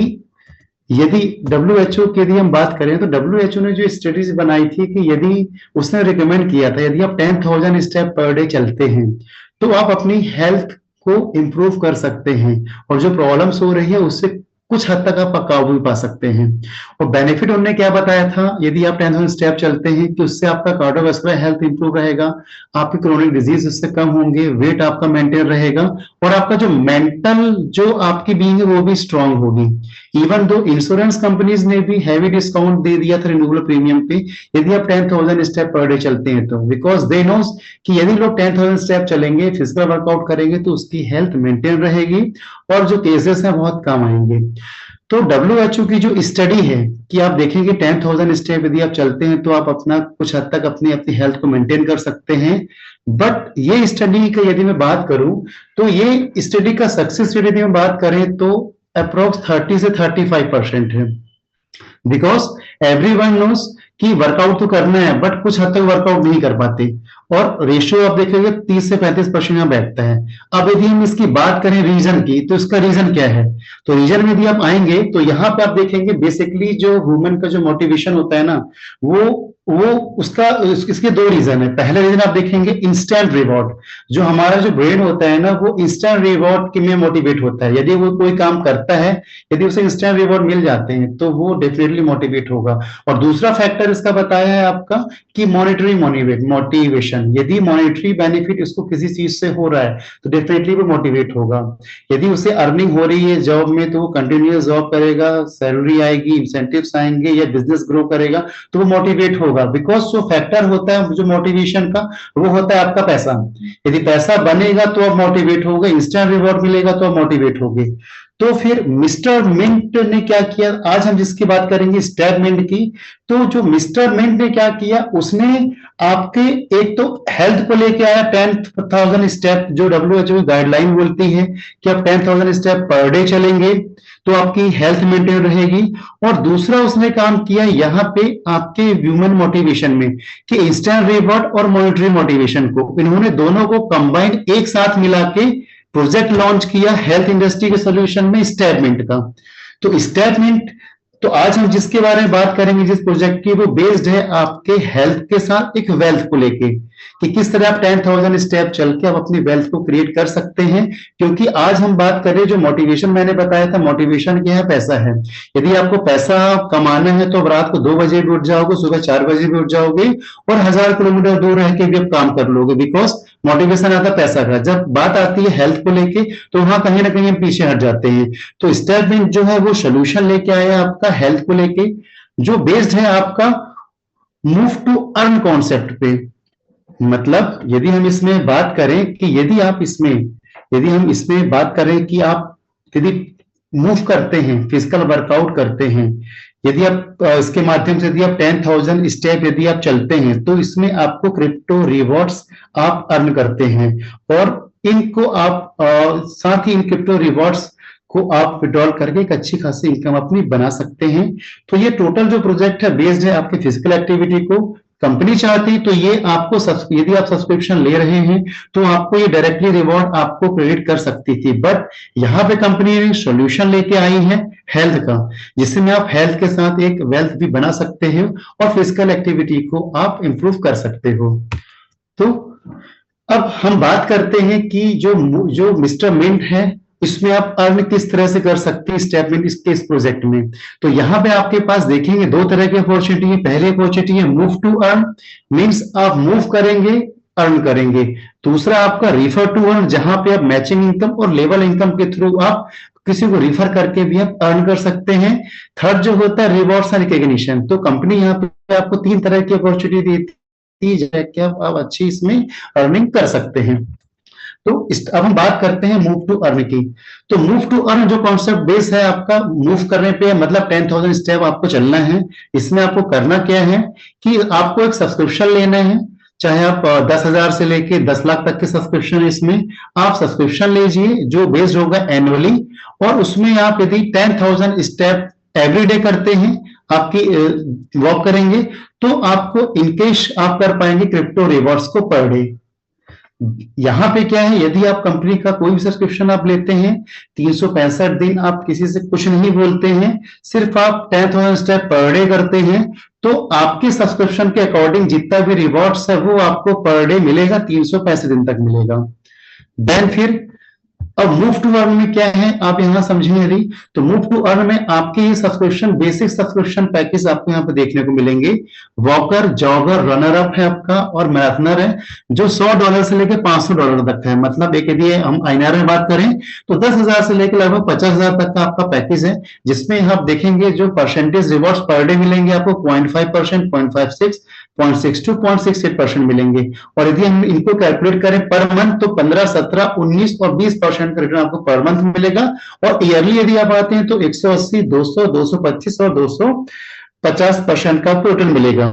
यदि डब्ल्यूएचओ की यदि हम बात करें, तो डब्ल्यूएचओ ने जो स्टडीज बनाई थी कि यदि उसने रिकमेंड किया था यदि आप 10,000 स्टेप पर डे चलते हैं तो आप अपनी हेल्थ को इंप्रूव कर सकते हैं, और जो प्रॉब्लम्स हो रही है उससे कुछ हद तक आप काबू भी पा सकते हैं। और बेनिफिट उन्होंने क्या बताया था, यदि आप 10,000 स्टेप चलते हैं कि उससे आपका कार्डियोवास्कुलर हेल्थ इंप्रूव रहेगा, आपकी क्रोनिक डिजीज उससे कम होंगे, वेट आपका मेंटेन रहेगा, और आपका जो मेंटल जो आपकी बीइंग है वो भी स्ट्रांग होगी। इवन दो इंश्योरेंस कंपनीज ने भी हैवी डिस्काउंट दे दिया था रिन्यूएबल प्रीमियम पे यदि आप 10,000 स्टेप पर डे चलते हैं, तो बिकॉज दे नोस कि यदि लोग 10,000 स्टेप चलेंगे, फिजिकल वर्कआउट करेंगे, तो उसकी हेल्थ मेंटेन रहेगी और जो केसेस हैं बहुत कम आएंगे। तो डब्ल्यूएचओ की जो स्टडी है कि आप देखेंगे 10,000 स्टेप यदि आप चलते हैं तो आप अपना कुछ हद तक अपनी अपनी हेल्थ को मेंटेन कर सकते हैं। बट ये स्टडी का यदि मैं बात करूं, तो ये स्टडी का सक्सेस रेट यदि हम बात करें तो अप्रोक्स 30 से 35% है। बिकॉज एवरीवन नोस कि वर्कआउट तो करना है, बट कुछ हद तक वर्कआउट नहीं कर पाते, और रेशियो आप देखेंगे 30 से 35% यहाँ बैठता है। अब यदि हम इसकी बात करें रीजन की, तो इसका रीजन क्या है, तो रीजन में यदि आप आएंगे तो यहाँ पे आप देखेंगे बेसिकली जो ह्यूमन का जो मोटिवेशन होता है ना, वो वो उसका इसके दो रीजन है। पहला रीजन आप देखेंगे इंस्टेंट रिवॉर्ड। जो हमारा जो ब्रेन होता है ना, वो इंस्टेंट रिवॉर्ड के में मोटिवेट होता है। यदि वो कोई काम करता है, यदि उसे इंस्टेंट रिवॉर्ड मिल जाते हैं तो वो डेफिनेटली मोटिवेट होगा। और दूसरा फैक्टर इसका बताया है आपका कि मॉनिटरी मोटिवेशन। यदि मॉनिटरी बेनिफिट उसको किसी चीज से हो रहा है तो डेफिनेटली वो मोटिवेट होगा। यदि उसे अर्निंग हो रही है जॉब में तो वो कंटिन्यूअस जॉब करेगा, सैलरी आएगी, इंसेंटिव्स आएंगे, या बिजनेस ग्रो करेगा तो वो मोटिवेट होगा। बिकॉज जो फैक्टर होता है जो मोटिवेशन का, वो होता है आपका पैसा। यदि पैसा बनेगा तो आप मोटिवेट होगे, इंस्टेंट रिवॉर्ड मिलेगा तो आप मोटिवेट होगे। तो फिर मिस्टर मिंट ने क्या किया, आज हम जिसकी बात करेंगे स्टेप मिंट की। तो जो मिस्टर मिंट ने क्या किया, उसने आपके एक तो हेल्थ को लेके आया 10,000 स्टेप, जो WHO की गाइडलाइन बोलती है कि आप 10,000 स्टेप पर डे चलेंगे तो आपकी हेल्थ मेंटेन रहेगी। और दूसरा उसने काम किया यहाँ पे आपके ह्यूमन मोटिवेशन में, कि इंस्टेंट रिवॉर्ड और मॉनिटरी मोटिवेशन को इन्होंने दोनों को कंबाइंड एक साथ मिला के प्रोजेक्ट लॉन्च किया हेल्थ इंडस्ट्री के सोल्यूशन में स्टेटमेंट का। तो स्टेटमेंट, तो आज हम जिसके बारे में बात करेंगे जिस प्रोजेक्ट की, वो बेस्ड है आपके हेल्थ के साथ एक वेल्थ को लेके, कि किस तरह आप 10,000 स्टेप चल के आप अपनी वेल्थ को क्रिएट कर सकते हैं। क्योंकि आज हम बात करें, जो मोटिवेशन मैंने बताया था, मोटिवेशन क्या है, पैसा है। यदि आपको पैसा कमाना है तो रात को 2 बजे भी उठ जाओगे, सुबह 4 बजे भी उठ जाओगे, और 1000 किलोमीटर दूर रह के भी आप काम कर लोगे। बिकॉज मोटिवेशन आता है पैसा का। जब बात आती है हेल्थ को लेके तो वहां कहीं ना कहीं हम पीछे हट जाते हैं। तो स्टेटमेंट जो है वो सोल्यूशन लेके आया आपका हेल्थ को लेके, जो बेस्ड है आपका मूव टू अर्न कॉन्सेप्ट पे। मतलब यदि हम इसमें बात करें कि यदि हम इसमें बात करें कि आप यदि मूव करते हैं, फिजिकल वर्कआउट करते हैं, यदि आप इसके माध्यम से यदि आप 10,000 स्टेप यदि आप चलते हैं तो इसमें आपको क्रिप्टो रिवॉर्ड्स आप अर्न करते हैं। और इनको आप साथ ही इन क्रिप्टो रिवॉर्ड्स को आप विड्रॉल करके एक अच्छी खासी इनकम अपनी बना सकते हैं। तो ये टोटल जो प्रोजेक्ट है बेस्ड है आपकी फिजिकल एक्टिविटी को। कंपनी चाहती तो ये आपको यदि आप सब्सक्रिप्शन ले रहे हैं तो आपको ये डायरेक्टली रिवॉर्ड आपको क्रेडिट कर सकती थी। बट यहाँ पे कंपनी ने सोल्यूशन लेके आई है हेल्थ का, जिसमें आप हेल्थ के साथ एक वेल्थ भी बना सकते हो और फिजिकल एक्टिविटी को आप इंप्रूव कर सकते हो। तो अब हम बात करते हैं कि जो जो मिस्टर मिंट है इसमें आप अर्न किस तरह से कर सकते हैं स्टेटमेंट इसके इस प्रोजेक्ट में। तो यहाँ पे आपके पास देखेंगे 2 तरह की अपॉर्चुनिटी है। पहली अपॉर्चुनिटी है मूव टू अर्न, मींस आप मूव करेंगे अर्न करेंगे। दूसरा आपका रिफर टू अर्न, जहां पे आप मैचिंग इनकम और लेवल इनकम के थ्रू आप किसी को रिफर करके भी आप अर्न कर सकते हैं। थर्ड जो होता है रिवॉर्ड्स एंड रिकॉग्निशन। तो कंपनी यहाँ पे आपको 3 तरह की अपॉर्चुनिटी देती है कि आप अच्छी इसमें अर्निंग कर सकते हैं। तो अब हम बात करते हैं मूव टू अर्न की। तो मूव टू अर्न जो कॉन्सेप्ट बेस है आपका, मूव करने पे मतलब 10,000 स्टेप आपको चलना है। इसमें आपको करना क्या है कि आपको एक सब्सक्रिप्शन लेना है, चाहे आप 10,000 से लेके 10 लाख तक के सब्सक्रिप्शन है। इसमें आप सब्सक्रिप्शन लीजिए जो बेस्ड होगा एनुअली, और उसमें आप यदि 10,000 स्टेप एवरी डे करते हैं, आपकी वॉक करेंगे, तो आपको इनकेश आप कर पाएंगे क्रिप्टो रिवॉर्ड्स को पर डे। यहाँ पे क्या है, यदि आप कंपनी का कोई भी सब्सक्रिप्शन आप लेते हैं, 365 दिन आप किसी से कुछ नहीं बोलते हैं, सिर्फ आप 10,000 स्टेप पर डे करते हैं, तो आपके सब्सक्रिप्शन के अकॉर्डिंग जितना भी रिवॉर्ड्स है वो आपको पर डे मिलेगा, 365 दिन तक मिलेगा। देन फिर अब मूव टू अर्न में क्या है आप यहां समझें। यदि तो मूव टू अर्न में आपके ये सब्सक्रिप्शन बेसिक सब्सक्रिप्शन पैकेज आपको यहाँ पे देखने को मिलेंगे। वॉकर, जॉगर, रनर अप है आपका, और मैराथनर है, जो $100 से लेकर $500 तक है। मतलब एक यदि हम INR में बात करें तो 10,000 से लेकर लगभग 50,000 तक का आपका पैकेज है, जिसमें आप देखेंगे जो परसेंटेज रिवॉर्ड्स पर डे मिलेंगे आपको 0.5%, 0.56, 0.62, 0.68% मिलेंगे। और यदि हम इनको कैलकुलेट करें पर मंथ तो 15, 17, 19 और 20% का रिटर्न आपको पर मंथ मिलेगा। और ईयरली यदि आप आते हैं तो 180, 200, 225 और 250% का आपको रिटर्न मिलेगा।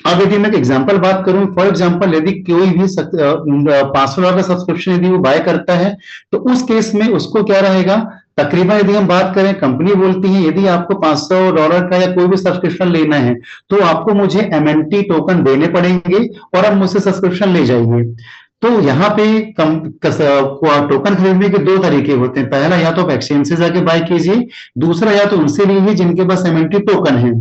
अब यदि मैं एक एग्जांपल बात करूं, फॉर एग्जांपल यदि कोई भी $500 का सब्सक्रिप्शन यदि वो बाय करता है तो उस केस में उसको क्या रहेगा, तकरीबन यदि हम बात करें, कंपनी बोलती है यदि आपको $500 का या कोई भी सब्सक्रिप्शन लेना है तो आपको मुझे MNT टोकन देने पड़ेंगे और आप मुझसे सब्सक्रिप्शन ले जाइए। तो यहाँ पे टोकन खरीदने के 2 तरीके होते हैं। पहला, या तो आप एक्सचेंज से जाके बाय कीजिए, दूसरा या तो उनसे लीजिए जिनके पास MNT टोकन है।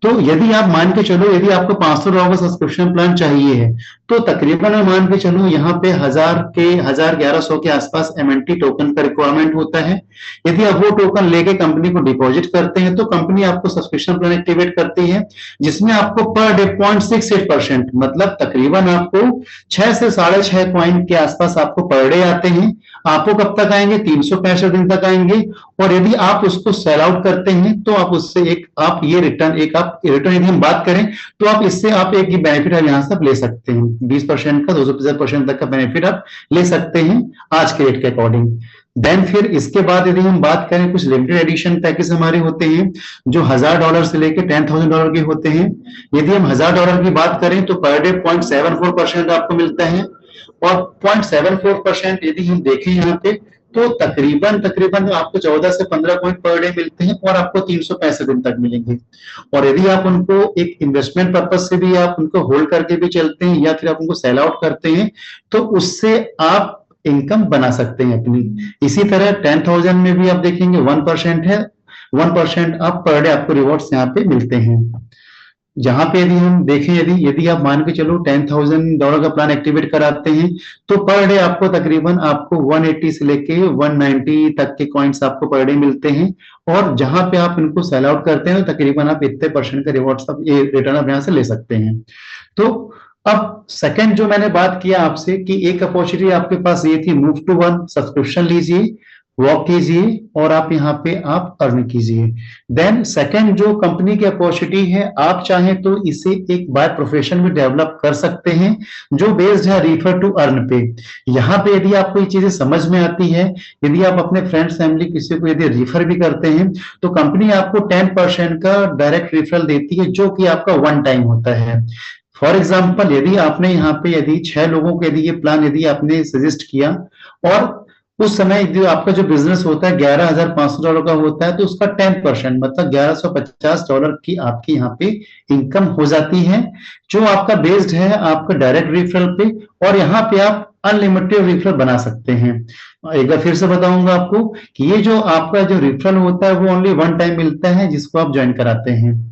तो यदि आप मान के चलो, यदि आपको $500 का सब्सक्रिप्शन प्लान चाहिए है, तो तकरीबन मान के चलो यहाँ पे 1100 के आसपास एमएनटी टोकन का रिक्वायरमेंट होता है। यदि आप वो टोकन लेके कंपनी को डिपॉजिट करते हैं तो कंपनी आपको सब्सक्रिप्शन प्लान एक्टिवेट करती है, जिसमें आपको पर डे 0.68%, मतलब तकरीबन आपको 6 से 6.5 कॉइन के आसपास आपको पर डे आते हैं। आपको कब तक आएंगे? 365 दिन तक आएंगे। और यदि आप उसको सेल आउट करते हैं तो आप उससे आप रिटर्न यदि हम बात करें तो आप इससे एक ही बेनिफिट आप यहां से ले सकते हैं, 20% का 250% तक का बेनिफिट आप ले सकते हैं आज के रेट के अकॉर्डिंग। देन फिर इसके बाद यदि हम बात करें, कुछ लिमिटेड एडिशन पैकेज हमारे होते हैं जो $1000 से लेकर $10,000 के होते हैं। यदि हम $1000 की बात करें तो पर डे 0.74% आपको मिलता है, और 0.74% यदि हम देखें यहाँ पे तो तकरीबन आपको 14 से 15 पॉइंट पर डे मिलते हैं, और आपको 365 दिन तक मिलेंगे। और यदि आप उनको एक इन्वेस्टमेंट पर्पज से भी आप उनको होल्ड करके भी चलते हैं, या फिर आप उनको सेल आउट करते हैं, तो उससे आप इनकम बना सकते हैं अपनी। इसी तरह 10,000 में भी आप देखेंगे 1% है, 1% आप पर डे आपको रिवॉर्ड्स यहाँ पे मिलते हैं। जहां पे यदि हम देखें, यदि आप मान के चलो $10,000 का प्लान एक्टिवेट कराते हैं तो पर डे आपको तकरीबन आपको 180 से लेके 190 तक के कॉइन्स आपको पर डे मिलते हैं। और जहां पे आप इनको सेल आउट करते हैं तो तकरीबन आप इतने % का रिवॉर्ड्स आप ये रिटर्न आप यहां से ले सकते हैं। तो अब सेकंड जो मैंने बात किया आपसे कि एक अपॉर्चुनिटी आपके पास ये थी, मूव टू वन, सब्सक्रिप्शन लीजिए, वॉक कीजिए और आप यहाँ पे आप अर्न कीजिए। देन सेकंड जो कंपनी की अपॉर्चुनिटी है, आप चाहें तो इसे एक बाय प्रोफेशन में डेवलप कर सकते हैं जो बेस्ड है रेफर टू अर्न पे। यहाँ पे यदि आपको ये चीजें समझ में आती है, यदि आप अपने फ्रेंड्स फैमिली किसी को यदि रेफर भी करते हैं तो कंपनी आपको 10% का डायरेक्ट रेफरल देती है, जो कि आपका वन टाइम होता है। फॉर एग्जाम्पल, यदि आपने यहाँ पे यदि 6 लोगों को यदि ये प्लान यदि आपने सजेस्ट किया, और उस समय जो आपका जो बिजनेस होता है $11,500 का होता है, तो उसका 10% मतलब $1150 की आपकी यहाँ पे इनकम हो जाती है, जो आपका बेस्ड है आपका डायरेक्ट रेफरल पे। और यहाँ पे आप अनलिमिटेड रेफरल बना सकते हैं। एक बार फिर से बताऊंगा आपको कि ये जो आपका जो रेफरल होता है वो ओनली वन टाइम मिलता है, जिसको आप ज्वाइन कराते हैं।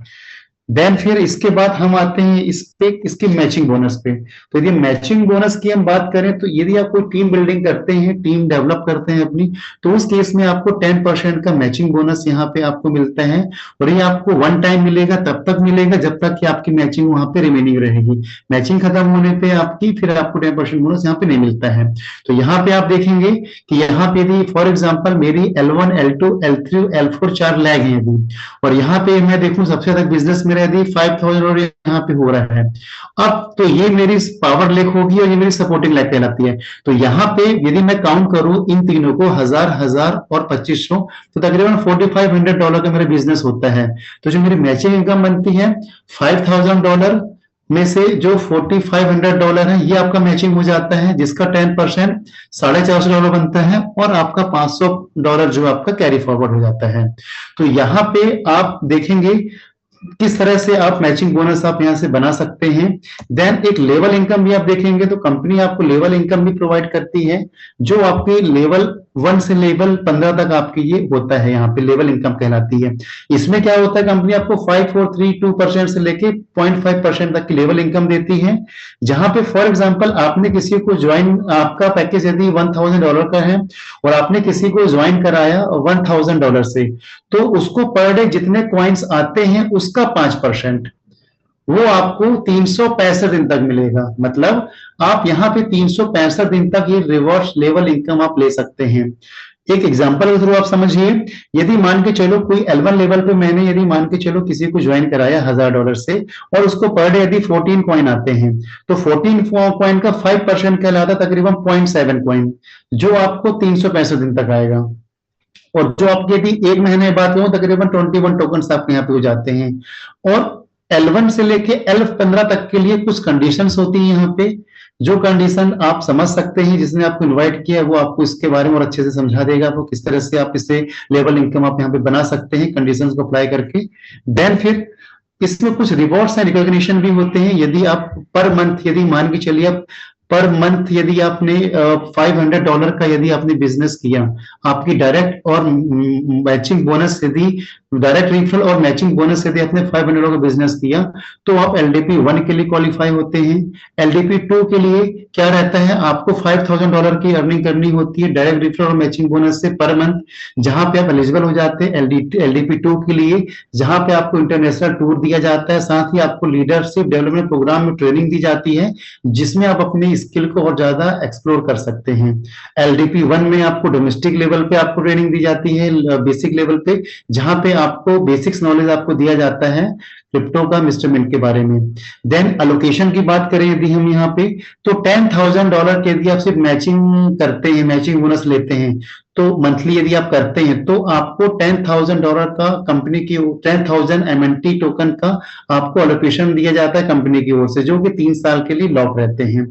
देन फिर इसके बाद हम आते हैं इसके मैचिंग बोनस पे। तो यदि मैचिंग बोनस की हम बात करें तो यदि आप कोई टीम बिल्डिंग करते हैं, टीम डेवलप करते हैं अपनी, तो उस केस में आपको 10% का मैचिंग बोनस यहाँ पे आपको मिलता है। और ये आपको वन टाइम मिलेगा, तब तक मिलेगा जब तक कि आपकी मैचिंग वहां पे रिमेनिंग रहेगी। मैचिंग खत्म होने पे आपकी फिर आपको 10% बोनस यहाँ पे नहीं मिलता है। तो यहाँ पे आप देखेंगे कि यहाँ पे यदि फॉर एग्जाम्पल मेरी L1, L2, L3, L4 4 lag है यदि, और यहाँ पे मैं देखूं सबसे ज्यादा बिजनेस मेरा यदि 5,000 और यहाँ पे हो रहा है, अब तो ये मेरी पावर लैग होगी और ये मेरी सपोर्टिंग लैग कहलाती है। तो यहाँ पे यदि मैं काउंट करूं इन तीनों को 1000 और 2500, तो तकरीबन $4,500 का मेरा बिजनेस होता है। तो जो मेरी मैचिंग इनकम बनती है $5,000 में से जो $4,500 है ये आपका मैचिंग हो जाता है, जिसका 10% $450 बनता है, और आपका $500 जो आपका कैरी फॉरवर्ड हो जाता है। तो यहाँ पे आप देखेंगे किस तरह से आप मैचिंग बोनस आप यहां से बना सकते हैं। देन एक लेवल इनकम भी आप देखेंगे तो कंपनी आपको लेवल इनकम भी प्रोवाइड करती है, जो आपकी लेवल 1 से लेवल 15 तक आपकी ये होता है, यहाँ पे लेवल इनकम कहलाती है। इसमें क्या होता है, कंपनी आपको 5.32% से लेके 0.5% तक की लेवल इनकम देती है। जहां पे फॉर एग्जांपल आपने किसी को ज्वाइन, आपका पैकेज यदि $1,000 का है और आपने किसी को ज्वाइन कराया $1,000 से, तो उसको पर डे जितने कॉइन्स आते हैं उसका 5% वो आपको 365 दिन तक मिलेगा। मतलब आप यहाँ पे 365 दिन तक ये रिवॉर्ड लेवल इनकम आप ले सकते हैं। एक एग्जांपल के थ्रू आप समझिए, यदि मान के चलो कोई L1 लेवल पे मैंने यदि मान के चलो किसी को ज्वाइन कराया $1,000 से, और उसको पर डे यदि 14 कॉइन आते हैं, तो 14 कॉइन का 5% कहलाता तकरीबन 0.7 कॉइन, जो आपको 365 दिन तक आएगा। और जो आपके यदि एक महीने बाद हो तकरीबन 21 टोकन आपके यहाँ पे हो जाते हैं। और L1 से लेके L15 तक के लिए कुछ कंडीशंस होती हैं यहाँ पे, जो कंडीशन आप समझ सकते हैं। जिसने आपको इनवाइट किया वो आपको इसके बारे में और अच्छे से समझा देगा, आपको किस तरह से आप इससे लेवल इनकम आप यहाँ पे बना सकते हैं कंडीशंस को अप्लाई करके। देन फिर इसमें कुछ रिवॉर्ड्स एंड रिकॉग्निशन भी होते हैं। यदि आप पर मंथ यदि मान के चलिए आप पर मंथ यदि आपने $500 का यदि आपने बिजनेस किया, आपकी डायरेक्ट और मैचिंग बोनस यदि डायरेक्ट रेफरल और मैचिंग बोनस यदि आपने $500 का बिजनेस किया, तो आप एलडीपी 1 के लिए क्वालिफाई होते हैं। एलडीपी 2 के लिए क्या रहता है, आपको $5000 की अर्निंग करनी होती है डायरेक्ट रेफरल और मैचिंग बोनस से पर मंथ, जहां पे आप एलिजिबल हो जाते हैं एलडीपी 2 के लिए, जहां पे आपको इंटरनेशनल टूर दिया जाता है, साथ ही आपको लीडरशिप डेवलपमेंट प्रोग्राम में ट्रेनिंग दी जाती है, जिसमें आप अपनी स्किल को और ज्यादा एक्सप्लोर कर सकते हैं। एलडीपी 1 में आपको डोमेस्टिक लेवल पे आपको ट्रेनिंग दी जाती है, बेसिक लेवल पे, जहां पे आपको बेसिक्स नॉलेज आपको दिया जाता है क्रिप्टो का, मिस्टर मिंट के बारे में। देन अलोकेशन की बात करें यदि हम यहाँ पे, तो $10,000 के यदि आप सिर्फ मैचिंग करते हैं, मैचिंग बोनस लेते हैं, तो मंथली यदि आप करते हैं, तो आपको $10,000 का कंपनी की 10,000 एमएनटी टोकन का आपको अलोकेशन दिया जाता है कंपनी की ओर से, जो कि 3 साल के लिए लॉक रहते हैं।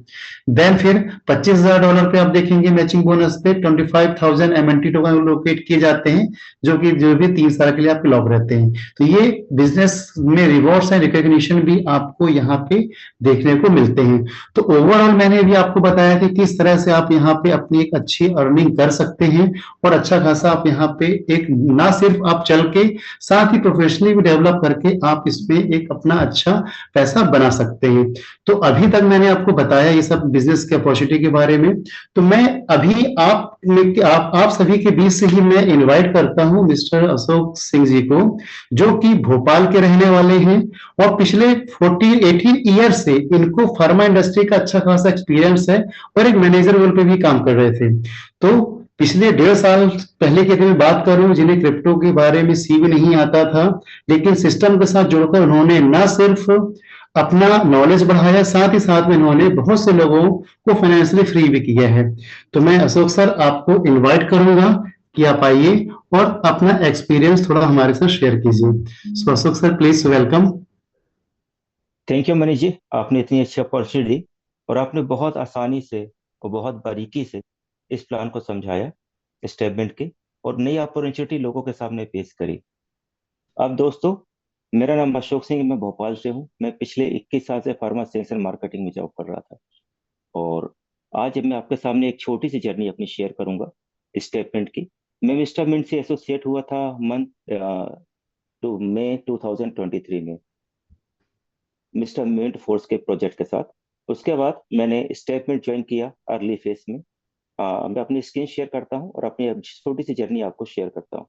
देन फिर $25,000 पे आप देखेंगे मैचिंग बोनस पे 25,000 एमएनटी टोकन लोकेट किए जाते हैं, जो भी 3 साल के लिए आपके लॉक रहते हैं। तो ये बिजनेस में रिवॉर्ड्स एंड रिकॉग्निशन भी आपको यहाँ पे देखने को मिलते हैं। तो ओवरऑल मैंने भी आपको बताया कि किस तरह से आप यहाँ पे अपनी एक अच्छी अर्निंग कर सकते हैं, और अच्छा खासा आप यहाँ पे एक ना सिर्फ आप चल के, साथ ही प्रोफेशनली भी डेवलप करके आप इसमें एक अपना अच्छा पैसा बना सकते हैं। तो अभी तक मैंने आपको बताया ये सब बिजनेस के अपॉर्चुनिटी के बारे में। तो मैं अभी आप सभी के बीच से ही मैं इनवाइट करता हूं मिस्टर अशोक सिंह जी को, जो कि भोपाल के रहने वाले हैं, और पिछले 18 ईयर से इनको फार्मा इंडस्ट्री का अच्छा खासा एक्सपीरियंस है, और एक मैनेजर रोल पे भी काम कर रहे थे। तो पिछले 1.5 साल पहले की अगर मैं बात करूं, जिन्हें क्रिप्टो के बारे में सी भी नहीं आता था, लेकिन सिस्टम के साथ जुड़कर उन्होंने न सिर्फ अपना नॉलेज बढ़ाया, साथ ही साथ में इन्होंने बहुत से लोगों को फाइनेंशियली फ्री भी किया है। तो मैं अशोक सर आपको इनवाइट करूंगा कि आप आइए और अपना एक्सपीरियंस थोड़ा हमारे साथ शेयर कीजिए। So Ashok sir, please welcome. Thank you Manish ji, आपने इतनी अच्छी अपॉर्चुनिटी दी और आपने बहुत आसानी से और बहुत बारीकी से इस प्लान को समझाया, स्टेटमेंट की, और नई अपॉर्चुनिटी लोगों के सामने पेश करी। अब दोस्तों, मेरा नाम अशोक सिंह, मैं भोपाल से हूँ। मैं पिछले 21 साल से फार्मा सेल्स एंड मार्केटिंग में जॉब कर रहा था, और आज मैं आपके सामने एक छोटी सी जर्नी अपनी शेयर करूंगा स्टेटमेंट की। मैं मिस्टर मिंट से एसोसिएट हुआ था टू मई 2023 में, मिस्टर मिंट फोर्स के प्रोजेक्ट के साथ। उसके बाद मैंने स्टेटमेंट ज्वाइन किया अर्ली फेज में। मैं अपनी स्क्रीन शेयर करता हूँ और अपनी छोटी सी जर्नी आपको शेयर करता हूँ।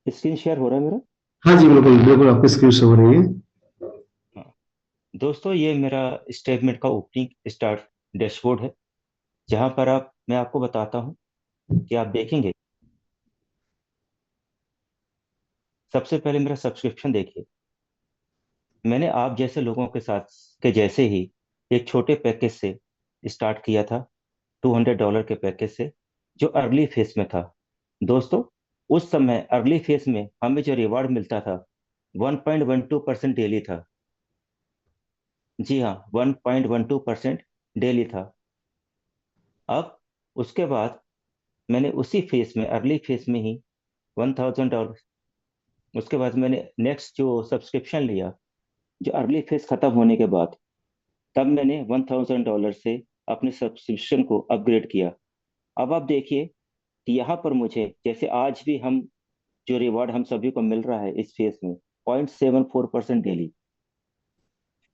स्क्रीन शेयर हो रहा है मेरा? हाँ जी, बिल्कुल बिल्कुल, आपकी स्क्रीन शो हो रही है। हाँ दोस्तों, ये मेरा स्टेटमेंट का ओपनिंग स्टार्ट डैशबोर्ड है, जहाँ पर मैं आपको बताता हूँ कि आप देखेंगे। सबसे पहले मेरा सब्सक्रिप्शन देखिए। मैंने आप जैसे लोगों के साथ के जैसे ही एक छोटे पैकेज से स्टार्ट किया था, $200 के पैकेज से, जो अर्ली फेज में था। दोस्तों, उस समय अर्ली फेज में हमें जो रिवार्ड मिलता था 1.12% डेली था। जी हाँ, 1.12% डेली था। अब उसके बाद मैंने उसी फेज में, अर्ली फेज में ही, $1,000, उसके बाद मैंने नेक्स्ट जो सब्सक्रिप्शन लिया, जो अर्ली फेज खत्म होने के बाद, तब मैंने $1,000 से अपने सब्सक्रिप्शन को अपग्रेड किया। अब आप देखिए कि यहाँ पर मुझे, जैसे आज भी हम, जो रिवॉर्ड हम सभी को मिल रहा है इस फेज में, 0.74% डेली।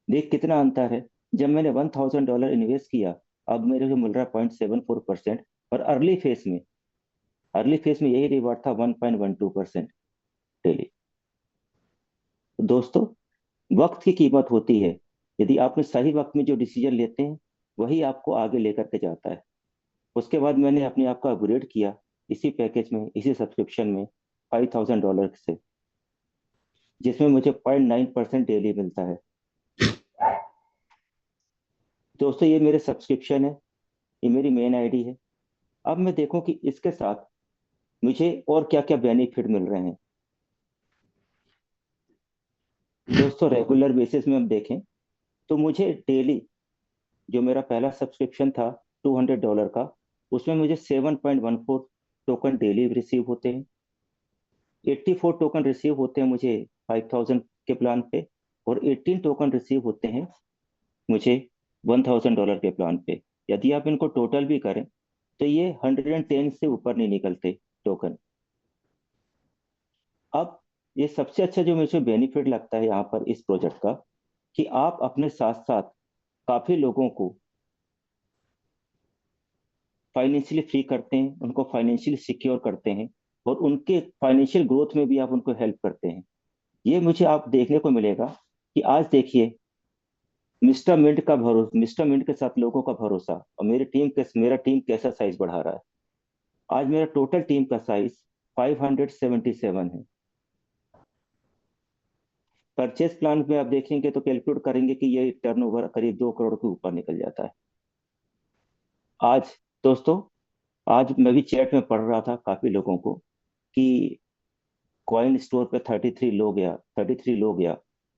देख कितना अंतर है। जब मैंने $1,000 इन्वेस्ट किया, अब मेरे को मिल रहा है 0.74%। और अर्ली फेज में यही रिवॉर्ड था 1.12% डेली। दोस्तों, वक्त की कीमत होती है। यदि आपने सही वक्त में जो डिसीजन लेते हैं, वही आपको आगे लेकर के जाता है। उसके बाद मैंने अपने आप को अपग्रेड किया इसी पैकेज में, इसी सब्सक्रिप्शन में, $5,000 से, जिसमें मुझे 0.9% डेली मिलता है। दोस्तों, ये मेरे सब्सक्रिप्शन है, ये मेरी मेन आईडी है। अब मैं देखूं कि इसके साथ मुझे और क्या क्या बेनिफिट मिल रहे हैं। दोस्तों, रेगुलर बेसिस में हम देखें तो मुझे डेली, जो मेरा पहला सब्सक्रिप्शन था $200 का, उसमें मुझे 7.14 टोकन डेली रिसीव होते हैं। 84 टोकन रिसीव होते हैं मुझे 5000 के प्लान पे, और 18 टोकन रिसीव होते हैं मुझे $1000 के प्लान पे। यदि आप इनको टोटल भी करें तो ये 110 से ऊपर नहीं निकलते टोकन। अब ये सबसे अच्छा जो मुझे बेनिफिट लगता है यहाँ पर इस प्रोजेक्ट का, कि आप अपने साथ साथ काफी लोगों को फाइनेंशियली फ्री करते हैं, उनको फाइनेंशियली सिक्योर करते हैं, और उनके फाइनेंशियल ग्रोथ में भी आप उनको हेल्प करते हैं। ये मुझे आप देखने को मिलेगा कि आज देखिए मिस्टर मिंट के साथ लोगों का भरोसा, और मेरा टीम कैसा साइज बढ़ा रहा है। आज मेरा टोटल टीम का साइज 577 है। परचेज प्लान में आप देखेंगे तो कैलकुलेट करेंगे कि ये टर्नओवर करीब 2 करोड़ के ऊपर निकल जाता है। आज दोस्तों, आज मैं भी चैट में पढ़ रहा था काफी लोगों को कि कॉइन स्टोर पे 33 लो गया, 33 लो गया।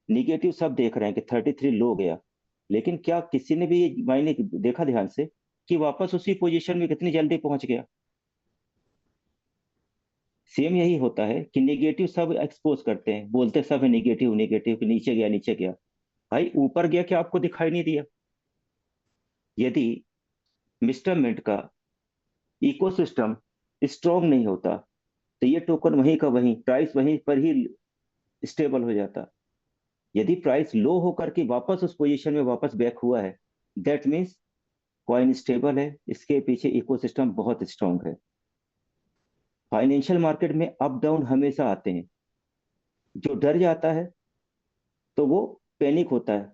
निगेटिव सब देख रहे हैं कि 33 लो गया, लेकिन क्या किसी ने भी ये मायने देखा ध्यान से कि वापस उसी पोजीशन में कितनी जल्दी पहुंच गया? सेम यही होता है कि निगेटिव सब एक्सपोज करते हैं, बोलते सब है निगेटिव निगेटिव, कि नीचे गया नीचे गया। भाई ऊपर गया क्या आपको दिखाई नहीं दिया? यदि मिस्टर मिंट का इकोसिस्टम स्ट्रांग नहीं होता तो ये टोकन वहीं का वहीं, प्राइस वहीं पर ही स्टेबल हो जाता। यदि प्राइस लो होकर के वापस उस पोजीशन में वापस बैक हुआ है, दैट मीन्स कॉइन स्टेबल है, इसके पीछे इकोसिस्टम बहुत स्ट्रांग है। फाइनेंशियल मार्केट में अप डाउन हमेशा आते हैं। जो डर जाता है तो वो पैनिक होता है,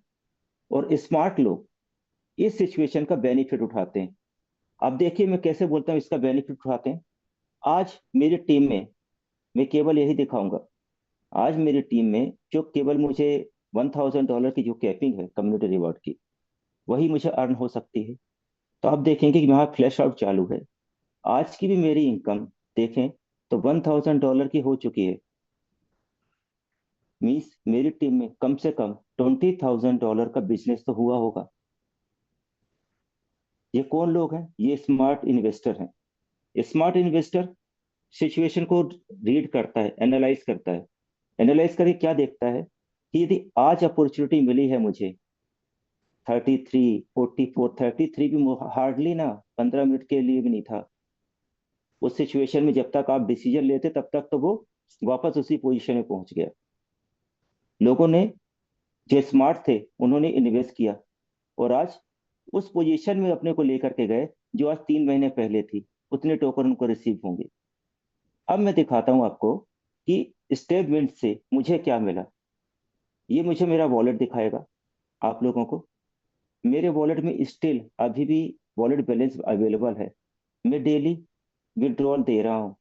और स्मार्ट लोग इस सिचुएशन का बेनिफिट उठाते हैं। अब देखिए मैं कैसे बोलता हूँ इसका बेनिफिट उठाते हैं। आज मेरी टीम में, मैं केवल यही दिखाऊंगा, आज मेरी टीम में जो केवल मुझे $1000 की जो कैपिंग है कम्युनिटी रिवॉर्ड की, वही मुझे अर्न हो सकती है। तो आप देखेंगे कि वहाँ फ्लैश आउट चालू है। आज की भी मेरी इनकम देखें तो $1000 की हो चुकी है। मीन्स मेरी टीम में कम से कम $20,000 का बिजनेस तो हुआ होगा। ये कौन लोग हैं? ये स्मार्ट इन्वेस्टर हैं। स्मार्ट इन्वेस्टर सिचुएशन को रीड करता है, एनालाइज करता है। एनालाइज करके क्या देखता है कि यदि आज अपॉर्चुनिटी मिली है मुझे 33 44 33 भी हार्डली ना 15 मिनट के लिए भी नहीं था। उस सिचुएशन में जब तक आप डिसीजन लेते तब तक तो वो वापस उसी पोजीशन में पहुंच गया। लोगों ने, जो स्मार्ट थे, उन्होंने इन्वेस्ट किया, और आज उस पोजीशन में अपने को लेकर के गए जो आज 3 महीने पहले थी। उतने टोकन उनको रिसीव होंगे। अब मैं दिखाता हूं आपको कि स्टेप मिंट से मुझे क्या मिला। ये मुझे मेरा वॉलेट दिखाएगा आप लोगों को। मेरे वॉलेट में स्टिल अभी भी वॉलेट बैलेंस अवेलेबल है। मैं डेली विड्रॉल दे रहा हूँ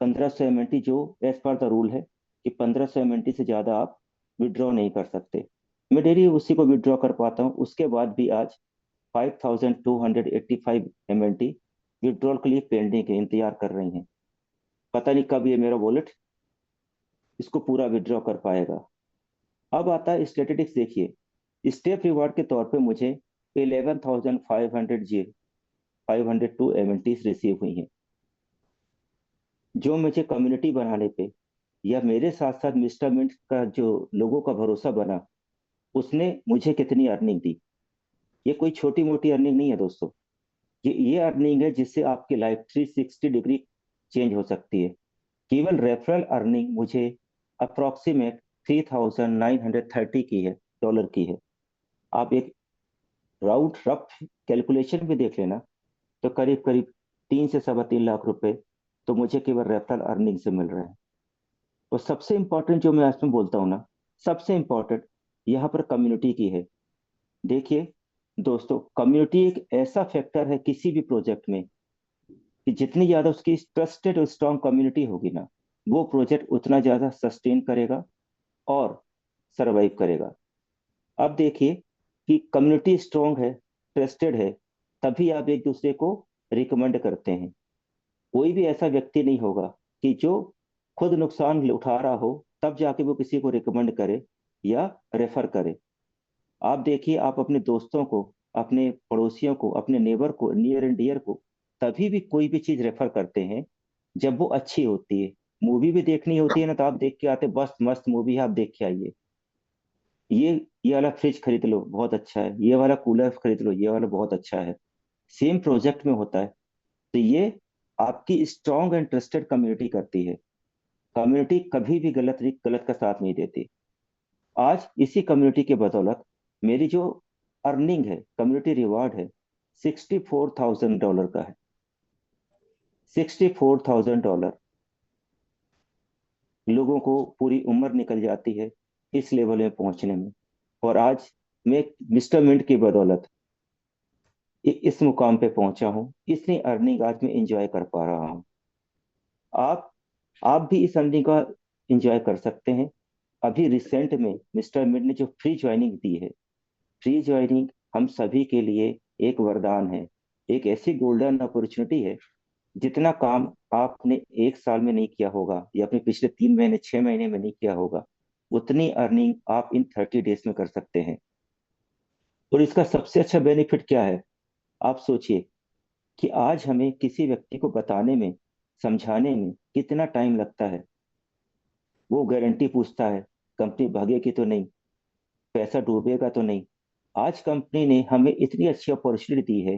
1500 MNT, जो एज पर द रूल है कि 1500 MNT से ज़्यादा आप विड्रॉ नहीं कर सकते। मैं डेली उसी को विड्रॉ कर पाता हूँ। उसके बाद भी आज 5285 MNT विड्रॉल के लिए पेंडिंग है, इंतजार कर रही हैं। पता नहीं कब ये मेरा वॉलेट इसको पूरा विड्रॉ कर पाएगा। अब आता है स्टेटिस्टिक्स। देखिए स्टेप रिवार्ड के तौर पे मुझे 11,502 MNTs रिसीव हुई हैं। जो मुझे कम्युनिटी बनाने पे, या मेरे साथ साथ मिस्टर मिंट का जो लोगों का भरोसा बना, उसने मुझे कितनी अर्निंग दी। ये कोई छोटी मोटी अर्निंग नहीं है दोस्तों। ये अर्निंग है जिससे आपकी लाइफ 360 डिग्री चेंज हो सकती है। केवल रेफरल अर्निंग मुझे अप्रोक्सीमेट 3930 की है, डॉलर की है। आप एक राउंड रफ कैलकुलेशन भी देख लेना तो करीब करीब 3 से 3.25 लाख रुपए तो मुझे केवल रेफरल अर्निंग से मिल रहे हैं। और सबसे इंपॉर्टेंट जो मैं आज में बोलता हूँ ना, सबसे इंपॉर्टेंट यहाँ पर कम्युनिटी की है। देखिए दोस्तों, कम्युनिटी एक ऐसा फैक्टर है किसी भी प्रोजेक्ट में कि जितनी ज्यादा उसकी ट्रस्टेड और स्ट्रांग कम्युनिटी होगी ना, वो प्रोजेक्ट उतना ज्यादा सस्टेन करेगा और सरवाइव करेगा। अब देखिए कि कम्युनिटी स्ट्रांग है, ट्रस्टेड है, तभी आप एक दूसरे को रिकमेंड करते हैं। कोई भी ऐसा व्यक्ति नहीं होगा कि जो खुद नुकसान उठा रहा हो तब जाके वो किसी को रिकमेंड करे या रेफर करे। आप देखिए, आप अपने दोस्तों को, अपने पड़ोसियों को, अपने नेबर को, नियर एंड डियर को तभी भी कोई भी चीज रेफर करते हैं जब वो अच्छी होती है, मूवी भी देखनी होती है ना, तो आप देख के आते, बस मस्त मूवी है, आप देख के आइए। ये ये वाला फ्रिज खरीद लो, बहुत अच्छा है। ये वाला कूलर खरीद लो, ये वाला बहुत अच्छा है। सेम प्रोजेक्ट में होता है। तो ये आपकी स्ट्रॉन्ग एंड ट्रस्टेड कम्युनिटी करती है। कम्युनिटी कभी भी गलत का साथ नहीं देती। आज इसी कम्युनिटी के बदौलत मेरी जो अर्निंग है, कम्युनिटी रिवार्ड है, $64,000 का है। $64,000 लोगों को पूरी उम्र निकल जाती है इस लेवल में पहुंचने में। और आज मैं मिस्टर मिंट की बदौलत इस मुकाम पे पहुंचा हूँ। इतनी अर्निंग आज मैं एंजॉय कर पा रहा हूँ। आप आप भी इस अर्निंग का एंजॉय कर सकते हैं। अभी रिसेंट में मिस्टर मिंट ने जो फ्री ज्वाइनिंग दी है, फ्री ज्वाइनिंग हम सभी के लिए एक वरदान है। एक ऐसी गोल्डन अपॉर्चुनिटी है, जितना काम आपने एक साल में नहीं किया होगा या अपने पिछले 3 महीने 6 महीने में नहीं किया होगा, उतनी अर्निंग आप इन 30 डेज में कर सकते हैं। और इसका सबसे अच्छा बेनिफिट क्या है? आप सोचिए कि आज हमें किसी व्यक्ति को बताने में, समझाने में कितना टाइम लगता है। वो गारंटी पूछता है, कंपनी भागेगी तो नहीं, पैसा डूबेगा तो नहीं। आज कंपनी ने हमें इतनी अच्छी अपॉर्चुनिटी दी है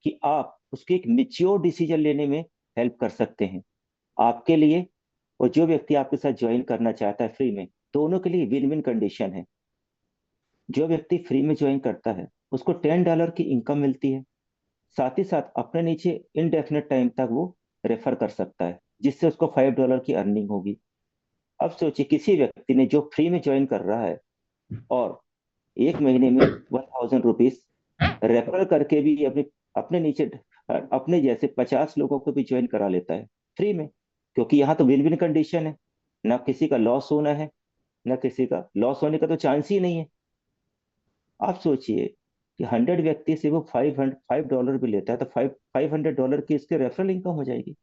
कि आप उसके एक मेच्योर डिसीजन लेने में हेल्प कर सकते हैं। आपके लिए और जो व्यक्ति आपके साथ ज्वाइन करना चाहता है फ्री में, दोनों के लिए विन विन कंडीशन है। जो व्यक्ति फ्री में ज्वाइन करता है, उसको $10 की इनकम मिलती है। साथ ही साथ अपने नीचे इनडेफिनेट टाइम तक वो रेफर कर सकता है, जिससे उसको $5 की अर्निंग होगी। अब सोचिए, किसी व्यक्ति ने जो फ्री में ज्वाइन कर रहा है और एक महीने में ₹1,000 रेफर करके भी अपने अपने नीचे अपने जैसे 50 लोगों को भी ज्वाइन करा लेता है फ्री में। क्योंकि यहाँ तो विन विन कंडीशन है। ना किसी का लॉस होना है, ना किसी का लॉस होने का तो चांस ही नहीं है। आप सोचिए कि 100 व्यक्ति से वो $5 भी लेता है, तो $500 की इसके रेफरल इनकम हो जाएगी।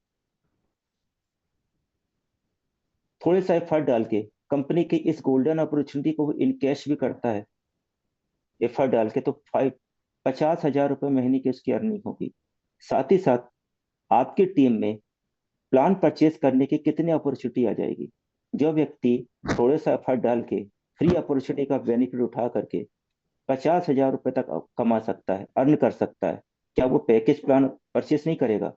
थोड़े सा एफर्ट डाल के कंपनी की इस गोल्डन अपॉर्चुनिटी को इन कैश भी करता है, एफर्ट डाल के, तो 50,000 रुपये महीने की उसकी अर्निंग होगी। साथ ही साथ आपकी टीम में प्लान परचेज करने की कितनी अपॉर्चुनिटी आ जाएगी। जो व्यक्ति थोड़े सा एफर्ट डाल के फ्री अपॉर्चुनिटी का बेनिफिट उठा करके 50,000 रुपये तक कमा सकता है, अर्न कर सकता है, क्या वो पैकेज प्लान परचेज नहीं करेगा?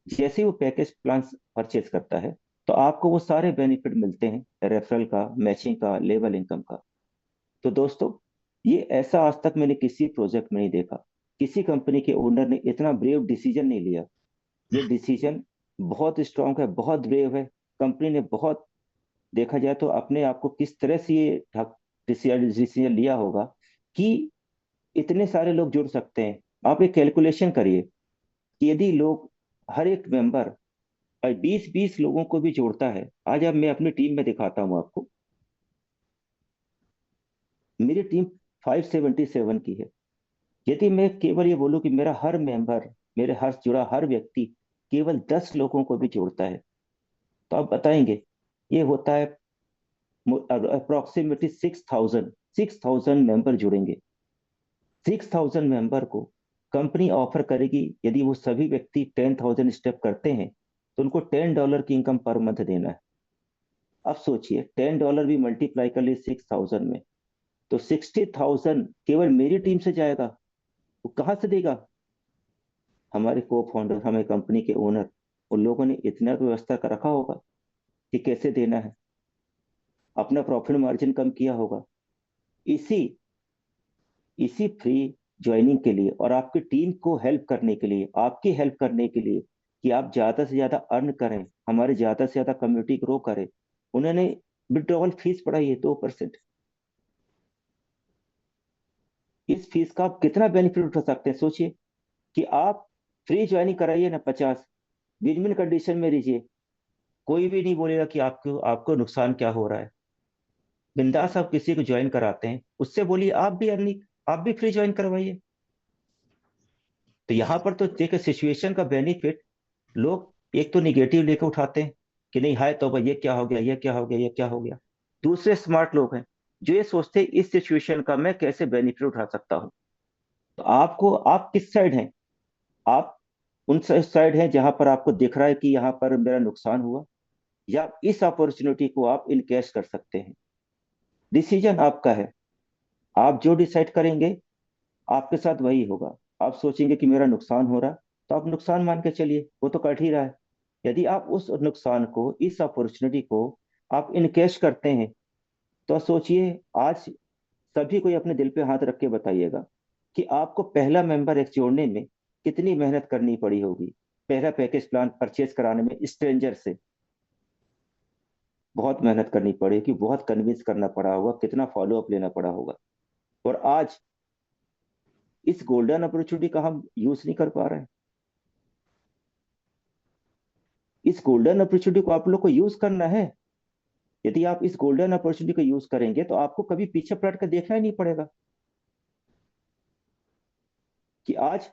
जैसे ही वो पैकेज प्लान परचेज करता है, तो आपको वो सारे बेनिफिट मिलते हैं, रेफरल का, मैचिंग का, लेवल इनकम का। तो दोस्तों, ये ऐसा आज तक मैंने किसी प्रोजेक्ट में नहीं देखा। किसी कंपनी के ओनर ने इतना ब्रेव डिसीजन नहीं लिया। ये डिसीजन बहुत स्ट्रांग है, बहुत ब्रेव है। कंपनी ने बहुत, देखा जाए तो अपने आप को किस तरह से ये डिसीजन लिया होगा कि इतने सारे लोग जुड़ सकते हैं। आप एक कैलकुलेशन करिए कि यदि लोग, हर एक मेंबर 20-20 लोगों को भी जोड़ता है। आज अब मैं अपनी टीम में दिखाता हूँ आपको। मेरी टीम 577 की है। यदि मैं केवल ये बोलूं कि मेरा हर मेंबर, मेरे हर जुड़ा हर व्यक्ति केवल 10 लोगों को भी जोड़ता है, तो आप बताएंगे ये होता है अप्रोक्सीमेटली 6,000 मेंबर जुड़ेंगे। 6,000 मेंबर को कंपनी ऑफर करेगी, यदि वो सभी व्यक्ति 10,000 स्टेप करते हैं, तो उनको $10 की इनकम पर मंथ देना है। अब सोचिए, $10 भी मल्टीप्लाई कर लिए 6,000 में, तो 60,000 केवल मेरी टीम से जाएगा। वो कहाँ से देगा? हमारे को फाउंडर, हमें कंपनी के ओनर, उन लोगों ने इतना व्यवस्था कर रखा होगा कि कैसे देना है। अपना प्रॉफिट मार्जिन कम किया होगा। इसी इसी फ्री ज्वाइनिंग के लिए और आपकी टीम को हेल्प करने के लिए, आपकी हेल्प करने के लिए, कि आप ज्यादा से ज्यादा अर्न करें, हमारे ज्यादा से ज्यादा कम्युनिटी ग्रो करें, उन्होंने विड्रॉवल फीस बढ़ाई है 2%। इस फीस का आप कितना बेनिफिट उठा सकते हैं? सोचिए कि आप फ्री ज्वाइनिंग कराइए ना, 50 विन विन कंडीशन में रहिए। कोई भी नहीं बोलेगा कि आपको आपको नुकसान क्या हो रहा है। बिंदास आप किसी को ज्वाइन कराते हैं, उससे बोलिए आप भी अर्निंग, आप भी फ्री ज्वाइन करवाइए। तो यहाँ पर तो देखिए, सिचुएशन का बेनिफिट लोग एक तो निगेटिव लेकर उठाते हैं कि नहीं, हाय तो भाई, ये क्या हो गया, ये क्या हो गया, ये क्या हो गया। दूसरे स्मार्ट लोग हैं जो ये सोचते हैं इस सिचुएशन का मैं कैसे बेनिफिट उठा सकता हूँ। तो आपको, आप किस साइड हैं? आप उन साइड हैं जहां पर आपको दिख रहा है कि यहाँ पर मेरा नुकसान हुआ, या इस अपॉर्चुनिटी को आप इनकैश कर सकते हैं। डिसीजन आपका है। आप जो डिसाइड करेंगे आपके साथ वही होगा। आप सोचेंगे कि मेरा नुकसान हो रहा, तो आप नुकसान मान के चलिए, वो तो कट ही रहा है। यदि आप उस नुकसान को, इस अपॉर्चुनिटी को आप इनकैश करते हैं, तो सोचिए, आज सभी कोई अपने दिल पे हाथ रख के बताइएगा कि आपको पहला मेंबर एक जोड़ने में कितनी मेहनत करनी पड़ी होगी। पहला पैकेज प्लान परचेज कराने में स्ट्रेंजर से बहुत मेहनत करनी पड़ेगी, बहुत कन्विंस करना पड़ा होगा, कितना फॉलो अप लेना पड़ा होगा। और आज इस गोल्डन अपॉर्चुनिटी का हम यूज नहीं कर पा रहे हैं। इस गोल्डन अपॉर्चुनिटी को आप लोग को यूज करना है। यदि आप इस गोल्डन अपॉर्चुनिटी को यूज करेंगे तो आपको कभी पीछे पलट कर देखना ही नहीं पड़ेगा कि आज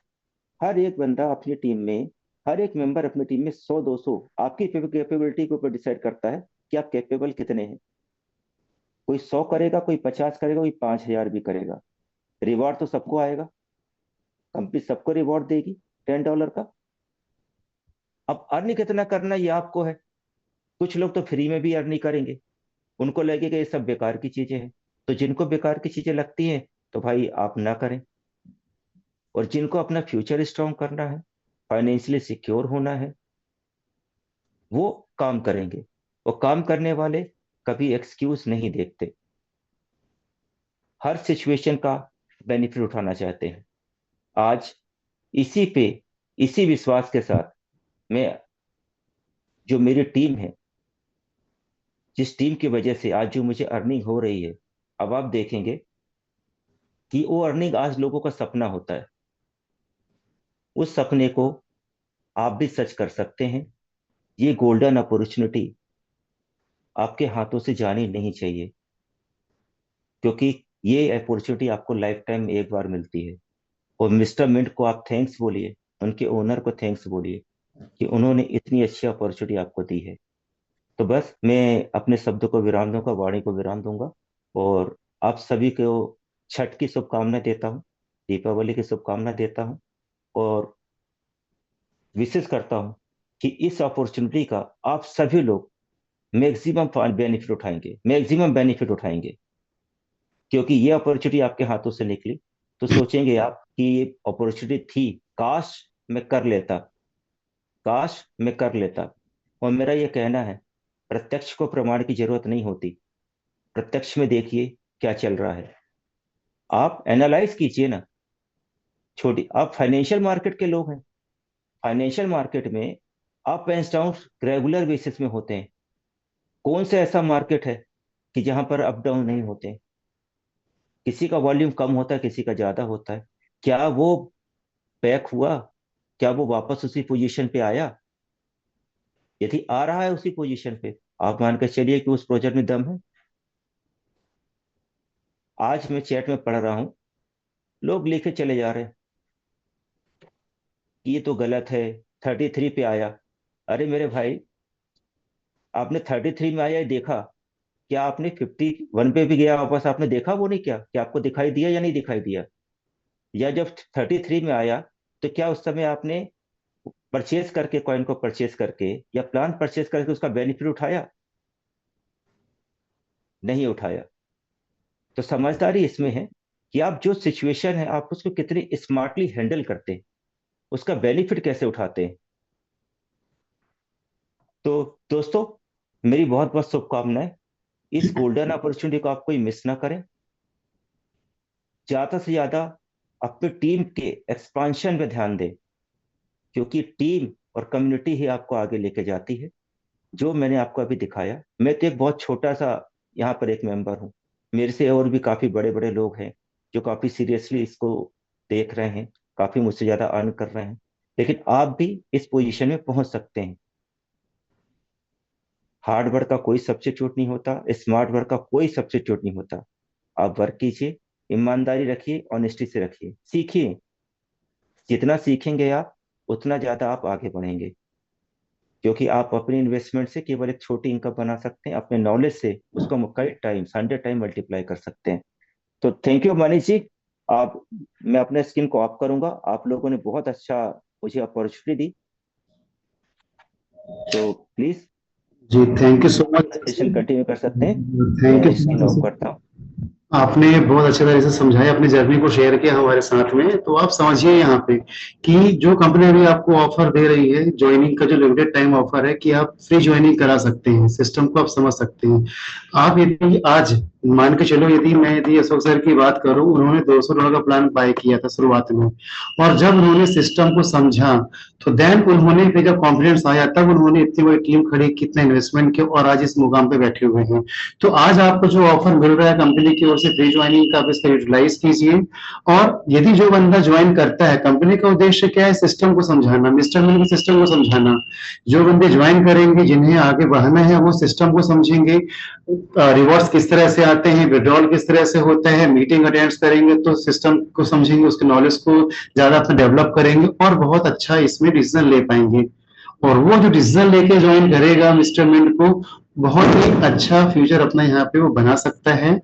हर एक बंदा अपनी टीम में, हर एक मेंबर अपनी टीम में 100-200 आपकी कैपेबिलिटी के ऊपर डिसाइड करता है कि आप कैपेबल कितने हैं। कोई 100 करेगा, कोई 50 करेगा, कोई 5,000 भी करेगा। रिवॉर्ड तो सबको आएगा, कंपनी सबको रिवॉर्ड देगी $10 का। अब अर्निंग कितना करना ये आपको है। कुछ लोग तो फ्री में भी अर्निंग करेंगे, उनको लगेगा ये सब बेकार की चीजें हैं। तो जिनको बेकार की चीजें लगती हैं तो भाई आप ना करें। और जिनको अपना फ्यूचर स्ट्रांग करना है, फाइनेंशियली सिक्योर होना है, वो काम करेंगे। वो काम करने वाले कभी एक्सक्यूज नहीं देखते, हर सिचुएशन का बेनिफिट उठाना चाहते हैं। आज इसी पे, इसी विश्वास के साथ मैं, जो मेरी टीम है, जिस टीम की वजह से आज जो मुझे अर्निंग हो रही है, अब आप देखेंगे कि वो अर्निंग आज लोगों का सपना होता है। उस सपने को आप भी सच कर सकते हैं। ये गोल्डन अपॉर्चुनिटी आपके हाथों से जानी नहीं चाहिए, क्योंकि ये अपॉर्चुनिटी आपको लाइफ टाइम में एक बार मिलती है। और मिस्टर मिंट को आप थैंक्स बोलिए, उनके ओनर को थैंक्स बोलिए कि उन्होंने इतनी अच्छी अपॉर्चुनिटी आपको दी है। तो बस मैं अपने शब्दों को विराम दूंगा, वाणी को विराम दूंगा। और आप सभी को छठ की शुभकामना देता हूँ, दीपावली की शुभकामना देता हूँ। और विशेष करता हूँ कि इस अपॉर्चुनिटी का आप सभी लोग मैक्सिमम बेनिफिट उठाएंगे, मैक्सिमम बेनिफिट उठाएंगे। क्योंकि ये अपॉर्चुनिटी आपके हाथों से निकली, तो सोचेंगे आप कि ये अपॉर्चुनिटी थी, काश मैं कर लेता, काश मैं कर लेता। और मेरा ये कहना है, प्रत्यक्ष को प्रमाण की जरूरत नहीं होती। प्रत्यक्ष में देखिए क्या चल रहा है, आप एनालाइज कीजिए ना। छोटी, आप फाइनेंशियल मार्केट के लोग हैं। फाइनेंशियल मार्केट में up and down regular basis में होते हैं। कौन सा ऐसा मार्केट है कि जहां पर अप डाउन नहीं होते? किसी का वॉल्यूम कम होता है, किसी का ज्यादा होता है। क्या वो बैक हुआ? क्या वो वापस उसी पोजीशन पे आया? यदि आ रहा है उसी पोजीशन पे, आप मान कर चलिए कि उस प्रोजेक्ट में दम है। आज मैं चैट में पढ़ रहा हूँ, लोग लिखे चले जा रहे हैं कि ये तो गलत है, 33 पे आया। अरे मेरे भाई, आपने 33 में आया ये देखा? क्या आपने 51 पे भी गया वापस, आपने देखा वो नहीं? क्या आपको दिखाई दिया या नहीं दिखाई दिया? या जब 33 में आया, तो क्या उस समय आपने परचेज करके, कॉइन को परचेज करके या प्लान परचेज करके उसका बेनिफिट उठाया? नहीं उठाया। तो समझदारी इसमें है कि आप जो सिचुएशन है आप उसको कितनी स्मार्टली हैंडल करते हैं, उसका बेनिफिट कैसे उठाते हैं। तो दोस्तों, मेरी बहुत बहुत शुभकामनाएं। इस गोल्डन अपॉर्चुनिटी को आप कोई मिस ना करें। ज्यादा से ज्यादा अपनी टीम के एक्सपांशन पे ध्यान दें, क्योंकि टीम और कम्युनिटी ही आपको आगे लेके जाती है। जो मैंने आपको अभी दिखाया, मैं तो एक बहुत छोटा सा यहाँ पर एक मेंबर हूँ। मेरे से और भी काफी बड़े बड़े लोग हैं जो काफी सीरियसली इसको देख रहे हैं, काफी मुझसे ज्यादा अर्न कर रहे हैं। लेकिन आप भी इस पोजीशन में पहुंच सकते हैं। हार्ड वर्क का कोई सब्स्टिट्यूट नहीं होता, स्मार्ट वर्क का कोई सब्स्टिट्यूट नहीं होता। आप वर्क कीजिए, ईमानदारी रखिए, ऑनेस्टी से रखिए, सीखिए। जितना सीखेंगे आप, उतना ज्यादा आप आगे बढ़ेंगे। क्योंकि आप अपनी इन्वेस्टमेंट से केवल एक छोटी इनकम बना सकते हैं, अपने नॉलेज से उसको कई टाइम्स, 100 टाइम मल्टीप्लाई कर सकते हैं। तो थैंक यू मनीष जी। आप, मैं अपने स्क्रीन को ऑफ करूंगा। आप लोगों ने बहुत अच्छा मुझे अपॉर्चुनिटी दी, तो please ji, thank you so much. Session continue कर सकते हैं। थैंक मैं you so screen off much. करता हूँ। आपने बहुत अच्छे तरह से समझाया, अपनी जर्नी को शेयर किया हमारे साथ में। तो आप समझिए यहाँ पे कि जो कंपनी अभी आपको ऑफर दे रही है ज्वाइनिंग का, जो लिमिटेड टाइम ऑफर है कि आप फ्री ज्वाइनिंग करा सकते हैं, सिस्टम को आप समझ सकते हैं। आप यदि आज मान के चलो, यदि अशोक सर की बात करूं, उन्होंने $200 का प्लान बाय किया था शुरुआत में, और जब उन्होंने सिस्टम को समझा तो देन उन्होंने फिर जब कॉन्फिडेंस आया तब उन्होंने इतनी बड़ी टीम खड़ी, कितना इन्वेस्टमेंट किया, और आज इस मुकाम पे बैठे हुए हैं। तो आज आपको जो ऑफर मिल रहा है कंपनी की ओर से फ्री ज्वाइनिंग का, आप इसका यूटिलाइज कीजिए। और यदि जो बंदा ज्वाइन करता है, कंपनी का उद्देश्य क्या है? सिस्टम को समझाना, मिस्टर मिल के सिस्टम को समझाना। जो बंदे ज्वाइन करेंगे, जिन्हें आगे बढ़ना है, वो सिस्टम को समझेंगे, रिवॉर्ड्स किस तरह से आते हैं, विड्रॉल किस तरह से होता है, मीटिंग अटेंड करेंगे तो सिस्टम को समझेंगे, उसके नॉलेज को ज्यादा अपना डेवलप करेंगे, और बहुत अच्छा इसमें डिसीजन ले पाएंगे। और वो जो डिसीजन लेके ज्वाइन करेगा मिस्टर मिंट को, बहुत ही अच्छा फ्यूचर अपना यहाँ पे वो बना सकता है।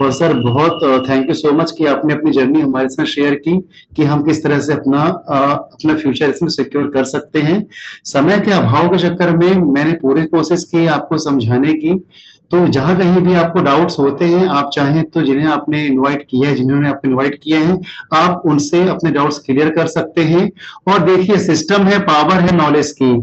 और सर बहुत थैंक यू सो मच कि आपने अपनी जर्नी हमारे साथ शेयर की, कि हम किस तरह से अपना फ्यूचर इसमें सिक्योर कर सकते हैं। समय के अभाव के चक्कर में मैंने पूरी कोशिश की आपको समझाने की। तो जहां कहीं भी आपको डाउट्स होते हैं, आप चाहें तो जिन्हें आपने इनवाइट किया है, जिन्होंने आपको इनवाइट किया है, आप उनसे अपने डाउट्स क्लियर कर सकते हैं। और देखिए, सिस्टम है, पावर है नॉलेज की।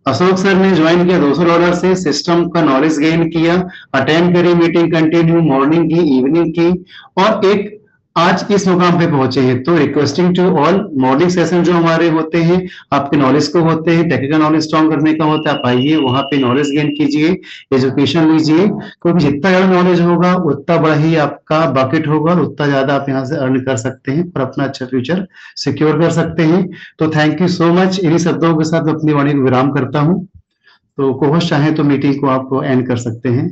अशोक सर ने ज्वाइन किया $200 से, सिस्टम का नॉलेज गेन किया, अटेंड करी मीटिंग, कंटिन्यू मॉर्निंग की, इवनिंग की, और एक आज इस मुकाम पे पहुंचे हैं। तो requesting to all, morning session जो हमारे होते हैं, आपके नॉलेज को होते हैं, टेक्निकल नॉलेज स्ट्रॉन्ग करने का होता है, आप आइए वहां पे नॉलेज गेन कीजिए, एजुकेशन लीजिए। क्योंकि जितना ज्यादा नॉलेज होगा उतना बड़ा ही आपका बकेट होगा, और उतना ज्यादा आप यहाँ से अर्न कर सकते हैं और अपना अच्छा फ्यूचर सिक्योर कर सकते हैं। तो थैंक यू सो मच। इन्हीं शब्दों के साथ मैं अपनी वाणी को विराम करता हूँ। तो कोहोस्ट चाहे तो मीटिंग को आप एंड कर सकते हैं।